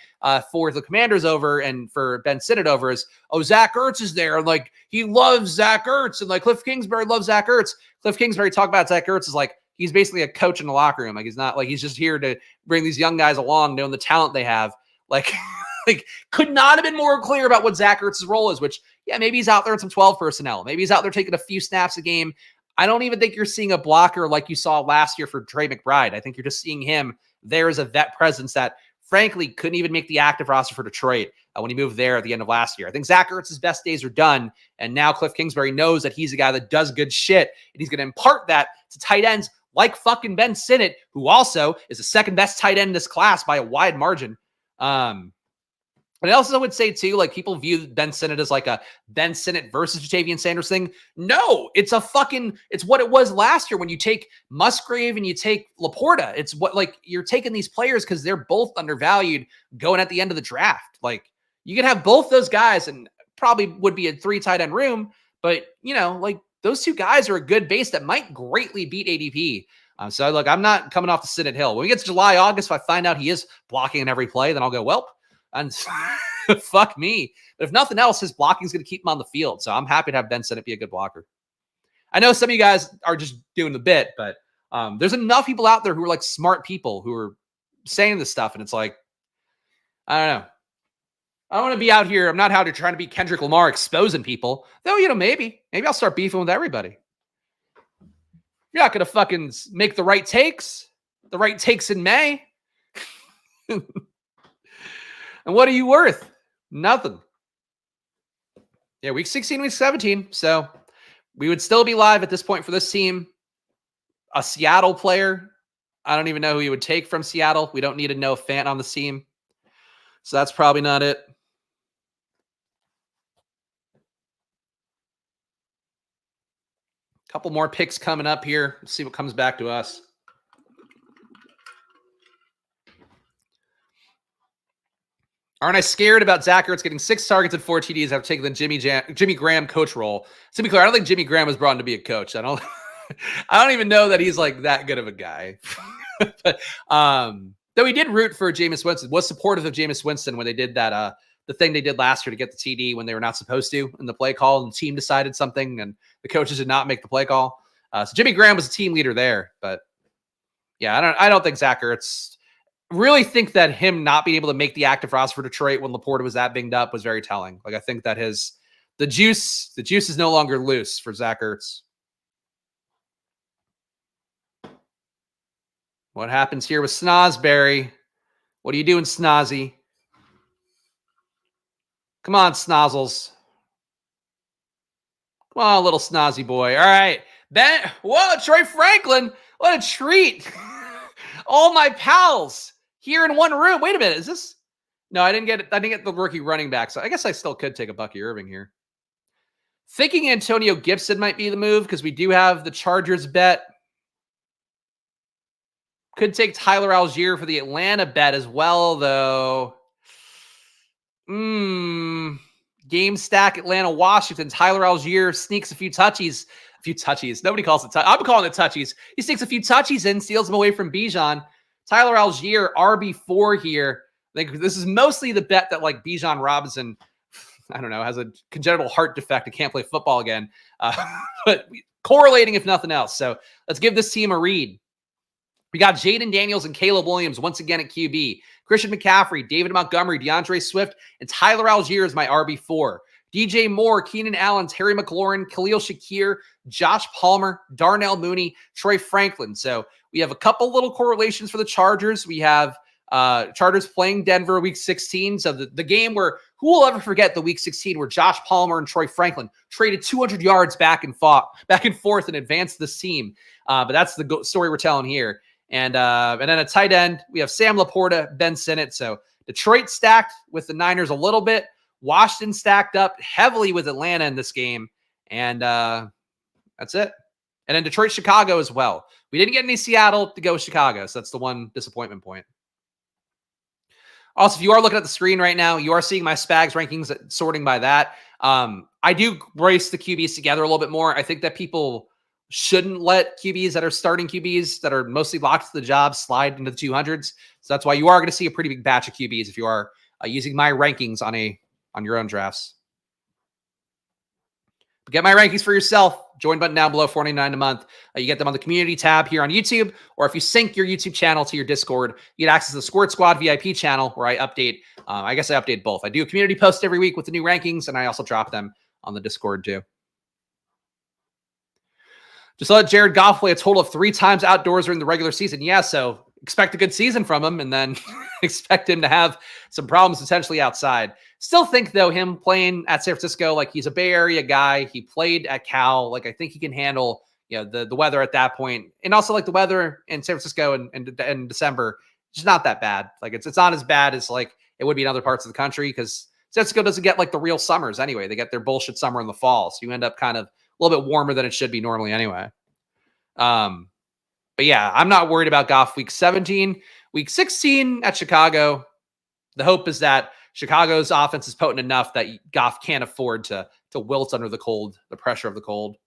for the Commanders over and for Ben Sinnott over is, Zach Ertz is there. Like, he loves Zach Ertz. And like Cliff Kingsbury loves Zach Ertz. Cliff Kingsbury talked about Zach Ertz is like, he's basically a coach in the locker room. Like he's not like he's just here to bring these young guys along, knowing the talent they have. Like, like could not have been more clear about what Zach Ertz's role is, which, yeah, maybe he's out there in some 12 personnel. Maybe he's out there taking a few snaps a game. I don't even think you're seeing a blocker like you saw last year for Trey McBride. I think you're just seeing him there as a vet presence that, frankly, couldn't even make the active roster for Detroit when he moved there at the end of last year. I think Zach Ertz's best days are done, and now Cliff Kingsbury knows that he's a guy that does good shit, and he's going to impart that to tight ends like fucking Ben Sinnott, who also is the second best tight end in this class by a wide margin. But I also would say, too, like people view Ben Sinnott as like a Ben Sinnott versus Jatavian Sanders thing. No, it's what it was last year when you take Musgrave and you take Laporta. It's what, like, you're taking these players because they're both undervalued going at the end of the draft. Like, you could have both those guys and probably would be a 3 tight end room, but, you know, like those 2 guys are a good base that might greatly beat ADP. So, look, I'm not coming off the Sinnott hill. When we get to July, August, if I find out he is blocking in every play, then I'll go, well, and fuck me. But if nothing else, his blocking is going to keep him on the field. So I'm happy to have Ben Sinnott be a good blocker. I know some of you guys are just doing the bit, but there's enough people out there who are like smart people who are saying this stuff. And it's like, I don't know. I don't want to be out here. I'm not out here trying to be Kendrick Lamar exposing people. Though, you know, maybe I'll start beefing with everybody. You're not going to fucking make the right takes in May. And what are you worth? Nothing. Yeah, week 16, week 17. So we would still be live at this point for this team. A Seattle player. I don't even know who you would take from Seattle. We don't need to know Fant on the team. So that's probably not it. Couple more picks coming up here. Let's see what comes back to us. Aren't I scared about Zach Ertz getting 6 targets and 4 TDs after taking the Jimmy Graham coach role? To be clear, I don't think Jimmy Graham was brought in to be a coach. I don't even know that he's like that good of a guy. But though he did root for Jameis Winston, was supportive of Jameis Winston when they did that the thing they did last year to get the TD when they were not supposed to in the play call, and the team decided something and the coaches did not make the play call. So Jimmy Graham was a team leader there, but yeah, I don't think Zach Ertz. Really think that him not being able to make the active roster for Detroit when Laporta was that banged up was very telling. Like, I think that the juice is no longer loose for Zach Ertz. What happens here with Snozberry? What are you doing, Snozzy? Come on, Snozzles. Come on, little snazzy boy. All right. Whoa, Troy Franklin. What a treat. All my pals here in one room. Wait a minute. Is this? No, I didn't get the rookie running back. So I guess I still could take a Bucky Irving here. Thinking Antonio Gibson might be the move because we do have the Chargers bet. Could take Tyler Algier for the Atlanta bet as well, though. Game stack Atlanta, Washington. Tyler Algier sneaks a few touchies. Nobody calls it touchies. I'm calling it touchies. He sneaks a few touchies in, steals them away from Bijan. Tyler Algier, RB4 here. I think this is mostly the bet that like Bijan Robinson, I don't know, has a congenital heart defect and can't play football again. But correlating if nothing else. So let's give this team a read. We got Jaden Daniels and Caleb Williams once again at QB. Christian McCaffrey, David Montgomery, DeAndre Swift, and Tyler Algier is my RB4. DJ Moore, Keenan Allen, Terry McLaurin, Khalil Shakir, Josh Palmer, Darnell Mooney, Troy Franklin. So we have a couple little correlations for the Chargers. We have Chargers playing Denver week 16. So the game where, who will ever forget the week 16 where Josh Palmer and Troy Franklin traded 200 yards back and forth and advanced this team. But that's the story we're telling here. And then a tight end, we have Sam Laporta, Ben Sinnott. So Detroit stacked with the Niners a little bit. Washington stacked up heavily with Atlanta in this game. And that's it. And then Detroit, Chicago as well. We didn't get any Seattle to go with Chicago. So that's the one disappointment point. Also, if you are looking at the screen right now, you are seeing my Spags rankings sorting by that. I do brace the QBs together a little bit more. I think that people shouldn't let QBs that are starting QBs that are mostly locked to the job slide into the 200s. So that's why you are going to see a pretty big batch of QBs if you are using my rankings on your own drafts. Get my rankings for yourself. Join button down below, $4.99 a month. You get them on the community tab here on YouTube, or if you sync your YouTube channel to your Discord, you get access to the Squirt Squad VIP channel where I update. I guess I update both. I do a community post every week with the new rankings, and I also drop them on the Discord too. Just let Jared Goff play a total of 3 times outdoors during the regular season. Yeah, so expect a good season from him, and then expect him to have some problems potentially outside. Still think, though, him playing at San Francisco, like he's a Bay Area guy. He played at Cal. Like, I think he can handle, the weather at that point. And also, like, the weather in San Francisco in December, it's not that bad. Like, it's not as bad as, like, it would be in other parts of the country, because San Francisco doesn't get, like, the real summers anyway. They get their bullshit summer in the fall. So you end up kind of a little bit warmer than it should be normally anyway. But yeah, I'm not worried about Goff week 17. Week 16 at Chicago, the hope is that Chicago's offense is potent enough that Goff can't afford to wilt under the pressure of the cold.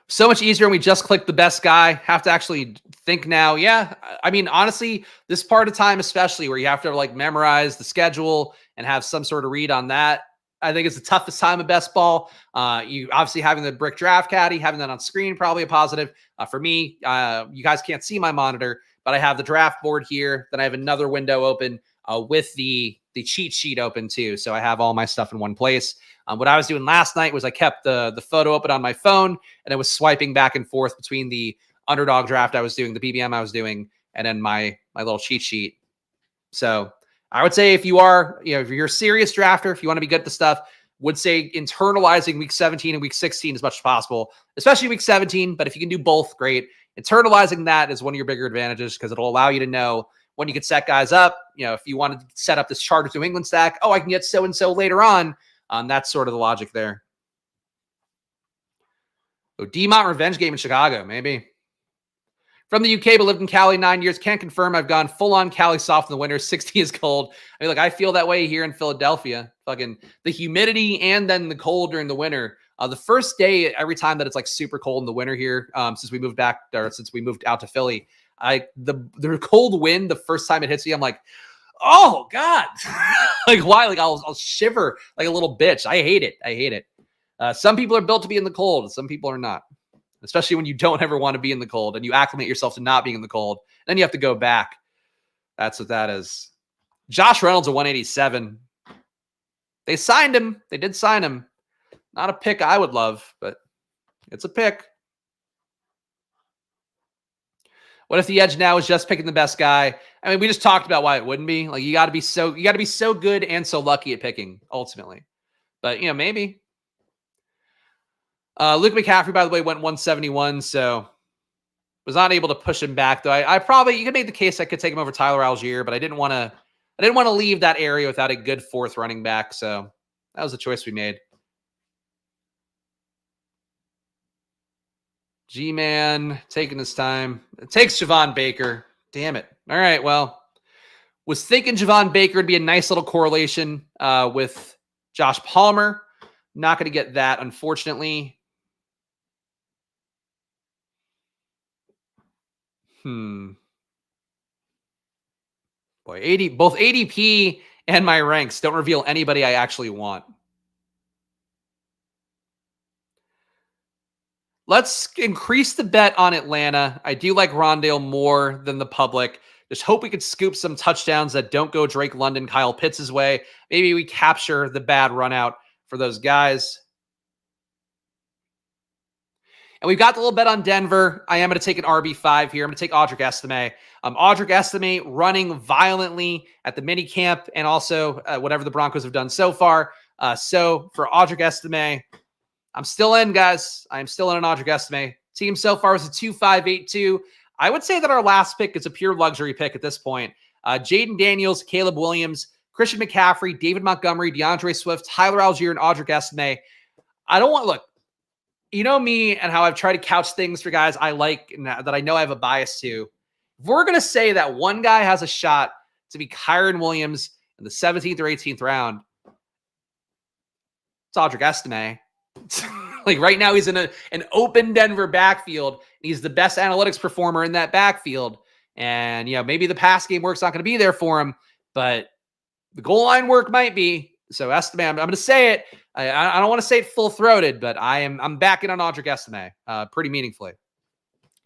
So much easier when we just click the best guy. Have to actually think now. Yeah, I mean, honestly, this part of time, especially where you have to like memorize the schedule and have some sort of read on that, I think it's the toughest time of best ball. You obviously having the brick draft caddy, having that on screen, probably a positive. For me, you guys can't see my monitor, but I have the draft board here. Then I have another window open with the cheat sheet open too. So I have all my stuff in one place. What I was doing last night was I kept the photo open on my phone, and I was swiping back and forth between the underdog draft I was doing, the BBM I was doing, and then my little cheat sheet. So I would say if you are, if you're a serious drafter, if you want to be good at the stuff, would say internalizing week 17 and week 16 as much as possible, especially week 17. But if you can do both, great. Internalizing that is one of your bigger advantages because it'll allow you to know when you can set guys up. If you want to set up this Chargers New England stack, I can get so-and-so later on. That's sort of the logic there. D-Mont revenge game in Chicago, maybe. From the UK, but lived in Cali 9 years. Can't confirm I've gone full-on Cali soft in the winter. 60 is cold. I mean, I feel that way here in Philadelphia. Fucking the humidity and then the cold during the winter. The first day, every time that it's like super cold in the winter here, since we moved out to Philly, the cold wind, the first time it hits me, I'm like, oh God. Like why? Like I'll shiver like a little bitch. I hate it. Some people are built to be in the cold. Some people are not. Especially when you don't ever want to be in the cold and you acclimate yourself to not being in the cold. Then you have to go back. That's what that is. Josh Reynolds, a 187. They signed him. They did sign him. Not a pick I would love, but it's a pick. What if the edge now is just picking the best guy? I mean, we just talked about why it wouldn't be. Like you got to be so good and so lucky at picking ultimately. But maybe. Luke McCaffrey, by the way, went 171, so was not able to push him back. Though you could make the case I could take him over Tyler Algier, but I didn't want to leave that area without a good fourth running back. So that was the choice we made. G-Man taking his time. It takes Javon Baker. Damn it. All right, well, was thinking Javon Baker would be a nice little correlation with Josh Palmer. Not going to get that, unfortunately. Boy, both ADP and my ranks don't reveal anybody I actually want. Let's increase the bet on Atlanta. I do like Rondale more than the public. Just hope we could scoop some touchdowns that don't go Drake London, Kyle Pitts' way. Maybe we capture the bad run out for those guys. And we've got the little bet on Denver. I am going to take an RB5 here. I'm going to take Audric Estime. Audric Estime running violently at the mini camp and also whatever the Broncos have done so far. So for Audric Estime, I'm still in, guys. I'm still in an Audric Estime. Team so far is a 2-5-8-2. I would say that our last pick is a pure luxury pick at this point. Jaden Daniels, Caleb Williams, Christian McCaffrey, David Montgomery, DeAndre Swift, Tyler Algier, and Audric Estime. Look, you know me and how I've tried to couch things for guys I like and that I know I have a bias to. If we're going to say that one guy has a shot to be Kyren Williams in the 17th or 18th round, it's Audric Estime. Like right now he's in an open Denver backfield. He's the best analytics performer in that backfield. And, maybe the pass game work's not going to be there for him, but the goal line work might be. So Estime, I'm going to say it. I don't want to say it full throated, but I'm backing on Audric Estime pretty meaningfully.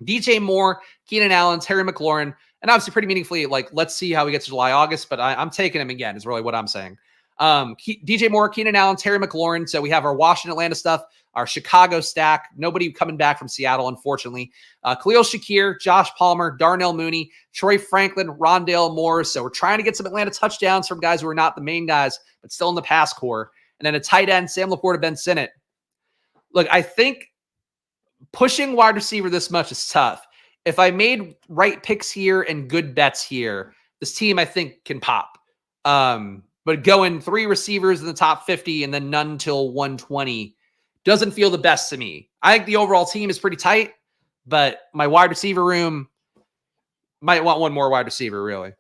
DJ Moore, Keenan Allen, Terry McLaurin, and obviously pretty meaningfully, like, let's see how we get to July, August, but I'm taking him again is really what I'm saying. DJ Moore, Keenan Allen, Terry McLaurin. So we have our Washington, Atlanta stuff, our Chicago stack. Nobody coming back from Seattle, unfortunately. Khalil Shakir, Josh Palmer, Darnell Mooney, Troy Franklin, Rondale Moore. So we're trying to get some Atlanta touchdowns from guys who are not the main guys, but still in the pass core. And then a tight end, Sam Laporta, Ben Sinnott. Look, I think pushing wide receiver this much is tough. If I made right picks here and good bets here, this team, I think, can pop. But going 3 receivers in the top 50 and then none till 120 doesn't feel the best to me. I think the overall team is pretty tight, but my wide receiver room might want one more wide receiver, really.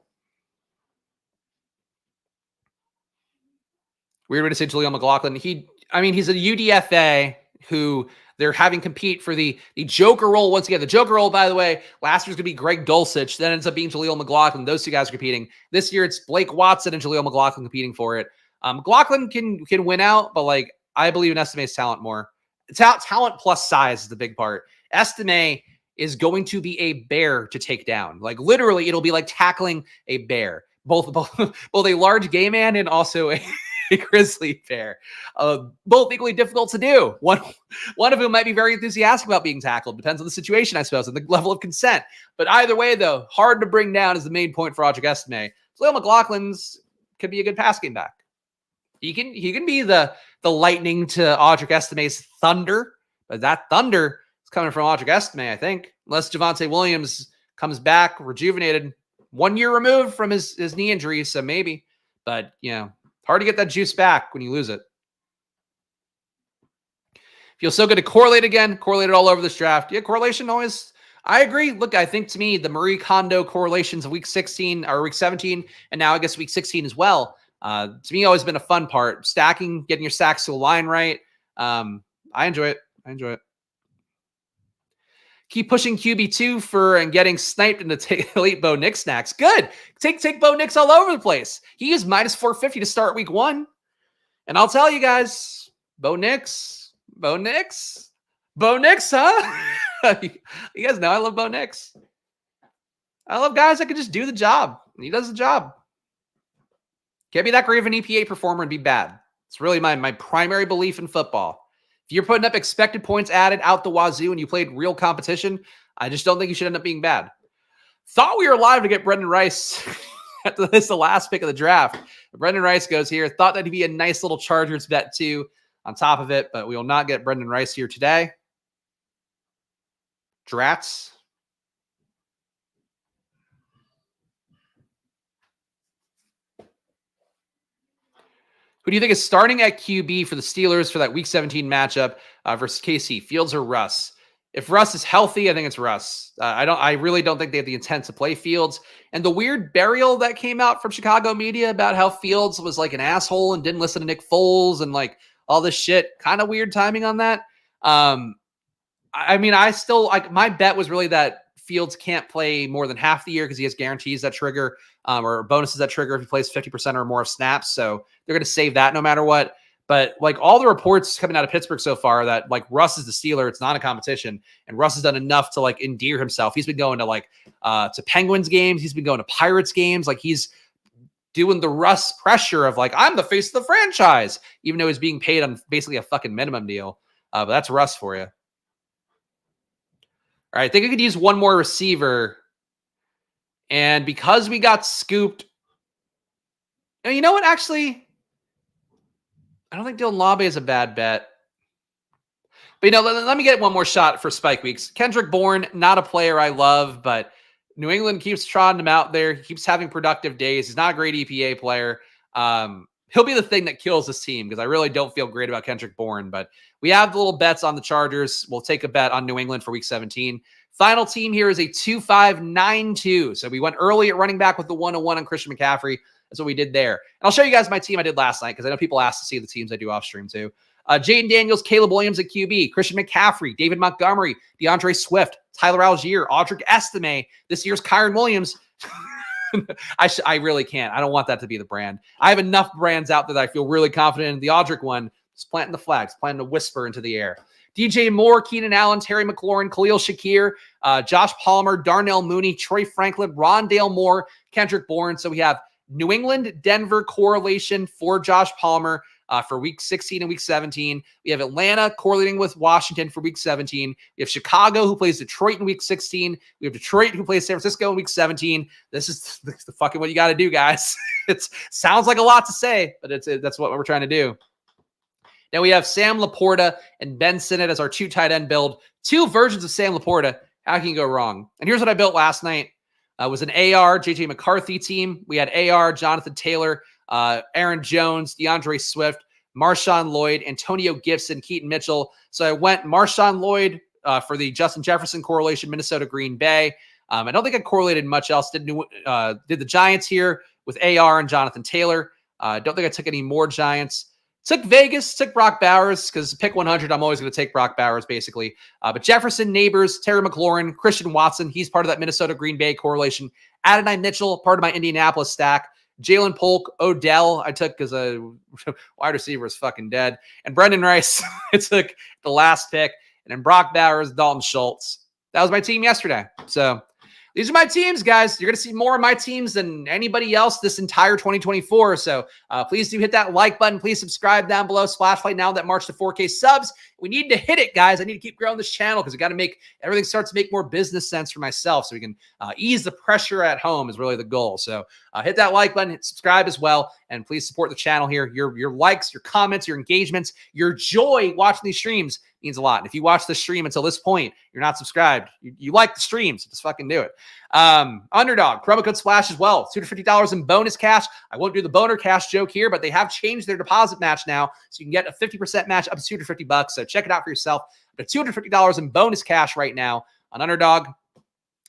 Weird way to say Jaleel McLaughlin. He's a UDFA who they're having compete for the Joker role once again. The Joker role, by the way, last year's going to be Greg Dulcich. Then ends up being Jaleel McLaughlin. Those 2 guys are competing. This year, it's Blake Watson and Jaleel McLaughlin competing for it. McLaughlin can win out, but like I believe in Estime's talent more. Talent plus size is the big part. Estime is going to be a bear to take down. Like literally, it'll be like tackling a bear. Both a large gay man and also a grizzly bear. Both equally difficult to do. One of whom might be very enthusiastic about being tackled. Depends on the situation, I suppose, and the level of consent. But either way, though, hard to bring down is the main point for Audric Estime. Jaleel McLaughlin's could be a good pass game back. He can be the lightning to Audric Estime's thunder, but that thunder is coming from Audric Estime, I think. Unless Javonte Williams comes back rejuvenated, 1 year removed from his knee injury, so maybe. But, hard to get that juice back when you lose it. Feels so good to correlate again. Correlated all over this draft. Yeah, correlation always. I agree. Look, I think to me, the Marie Kondo correlations of week 16 or week 17, and now I guess week 16 as well. To me, always been a fun part. Stacking, getting your stacks to align right. I enjoy it. Keep pushing QB2 and getting sniped into elite Bo Nix snacks. Good. Take Bo Nix all over the place. He is minus 450 to start week 1. And I'll tell you guys, Bo Nix, huh? You guys know I love Bo Nix. I love guys that can just do the job. And he does the job. Can't be that great of an EPA performer and be bad. It's really my primary belief in football. If you're putting up expected points added out the wazoo and you played real competition, I just don't think you should end up being bad. Thought we were live to get Brendan Rice. This is the last pick of the draft. Brendan Rice goes here. Thought that'd be a nice little Chargers bet too on top of it, but we will not get Brendan Rice here today. Drats. Who do you think is starting at QB for the Steelers for that Week 17 matchup versus KC? Fields or Russ? If Russ is healthy, I think it's Russ. I really don't think they have the intent to play Fields. And the weird burial that came out from Chicago media about how Fields was like an asshole and didn't listen to Nick Foles and like all this shit. Kind of weird timing on that. I still like my bet was really that Fields can't play more than half the year because he has guarantees that trigger or bonuses that trigger if he plays 50% or more of snaps. So they're going to save that no matter what. But like all the reports coming out of Pittsburgh so far that like Russ is the Steeler, it's not a competition. And Russ has done enough to like endear himself. He's been going to like to Penguins games. He's been going to Pirates games. Like he's doing the Russ pressure of like, I'm the face of the franchise, even though he's being paid on basically a fucking minimum deal. But that's Russ for you. All right, I think I could use one more receiver. And because we got scooped, you know what? Actually, I don't think Dylan Labe is a bad bet. But, let me get one more shot for Spike Weeks. Kendrick Bourne, not a player I love, but New England keeps trotting him out there. He keeps having productive days. He's not a great EPA player. He'll be the thing that kills this team because I really don't feel great about Kendrick Bourne. But we have the little bets on the Chargers. We'll take a bet on New England for Week 17. Final team here is a 2-5-9-2. So we went early at running back with the 101 on Christian McCaffrey. That's what we did there. And I'll show you guys my team I did last night because I know people ask to see the teams I do off stream too. Jaden Daniels, Caleb Williams at QB, Christian McCaffrey, David Montgomery, DeAndre Swift, Tyler Algier, Audric Estime, this year's Kyron Williams, I really can't. I don't want that to be the brand. I have enough brands out there that I feel really confident in. The Audric one, just planting the flags, planting a whisper into the air. DJ Moore, Keenan Allen, Terry McLaurin, Khalil Shakir, Josh Palmer, Darnell Mooney, Troy Franklin, Rondale Moore, Kendrick Bourne. So we have New England, Denver correlation for Josh Palmer for week 16 and week 17. We have Atlanta correlating with Washington for week 17. We have Chicago, who plays Detroit in week 16. We have Detroit, who plays San Francisco in week 17. This is the fucking what you got to do, guys. It sounds like a lot to say, but that's what we're trying to do. Now we have Sam Laporta and Ben Sinnott as our 2 tight end build. 2 versions of Sam Laporta. How can you go wrong? And here's what I built last night. It was an AR, JJ McCarthy team. We had AR, Jonathan Taylor, Aaron Jones, DeAndre Swift, Marshawn Lloyd, Antonio Gibson, Keaton Mitchell. So I went Marshawn Lloyd for the Justin Jefferson correlation, Minnesota Green Bay. I don't think I correlated much else. Did the Giants here with AR and Jonathan Taylor. Don't think I took any more Giants. Took Vegas, took Brock Bowers, because pick 100, I'm always going to take Brock Bowers, basically. But Jefferson, Neighbors, Terry McLaurin, Christian Watson, he's part of that Minnesota Green Bay correlation. Adonai Mitchell, part of my Indianapolis stack. Jalen Polk, Odell, I took because a wide receiver is fucking dead. And Brendan Rice, I took the last pick. And then Brock Bowers, Dalton Schultz. That was my team yesterday. So these are my teams, guys. You're going to see more of my teams than anybody else this entire 2024. So please do hit that like button. Please subscribe down below. Splashplay now that march to 4K subs. We need to hit it, guys. I need to keep growing this channel because we got to make everything starts to make more business sense for myself so we can ease the pressure at home is really the goal. So hit that like button, hit subscribe as well, and please support the channel here. Your likes, your comments, your engagements, your joy watching these streams means a lot. And if you watch the stream until this point, you're not subscribed. You like the stream, so just fucking do it. Underdog, promo code SPLASH as well. $250 in bonus cash. I won't do the boner cash joke here, but they have changed their deposit match now, so you can get a 50% match up to $250. So check it out for yourself. But $250 in bonus cash right now on Underdog.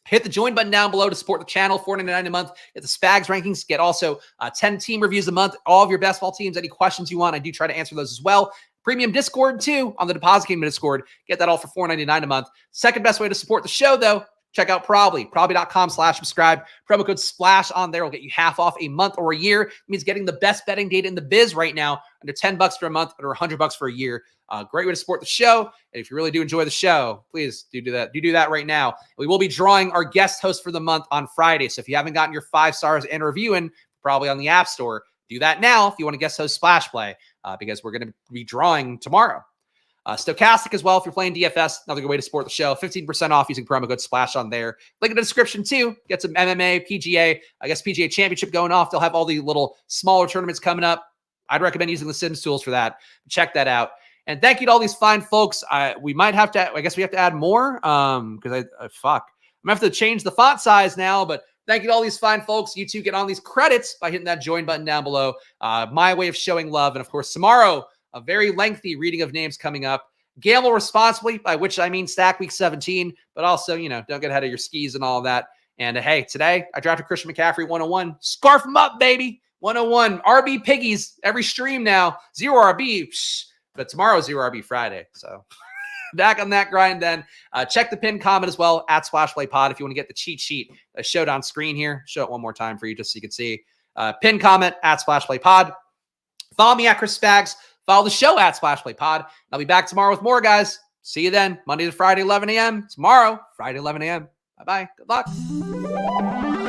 Hit the join button down below to support the channel, $4.99 a month. Get the Spags rankings. Get also 10 team reviews a month. All of your best ball teams. Any questions you want, I do try to answer those as well. Premium Discord, too, on the Deposit Kingdom Discord. Get that all for $4.99 a month. Second best way to support the show, though, check out Probably. Probably.com/subscribe. Promo code SPLASH on there will get you half off a month or a year. It means getting the best betting data in the biz right now, under $10 for a month, under $100 for a year. Great way to support the show. And if you really do enjoy the show, please do that. Do that right now. We will be drawing our guest host for the month on Friday. So if you haven't gotten your 5 stars and a review in, probably on the App Store, do that now if you want to guest host Splash Play, because we're going to be drawing tomorrow. Stochastic as well if you're playing DFS. Another good way to support the show. 15% off using promo code SPLASH on there. Link in the description too. Get some MMA, PGA, I guess PGA Championship going off. They'll have all the little smaller tournaments coming up. I'd recommend using the Sims tools for that. Check that out. And thank you to all these fine folks. We might have to, I guess we have to add more because I'm going to have to change the font size now, but thank you to all these fine folks. You too get on these credits by hitting that join button down below. My way of showing love. And of course, tomorrow, a very lengthy reading of names coming up. Gamble responsibly, by which I mean stack week 17, but also, don't get ahead of your skis and all of that. And hey, today I drafted Christian McCaffrey 101. Scarf him up, baby. 101. RB piggies every stream now. 0 RB. But tomorrow's 0 RB Friday. So back on that grind then. Check the pinned comment as well at SplashPlayPod if you want to get the cheat sheet I showed on screen here. Show it one more time for you just so you can see. Pinned comment at SplashPlayPod. Follow me at Chris Spags. Follow the show at SplashPlayPod. I'll be back tomorrow with more, guys. See you then. Monday to Friday, 11 a.m. Tomorrow, Friday, 11 a.m. Bye-bye. Good luck.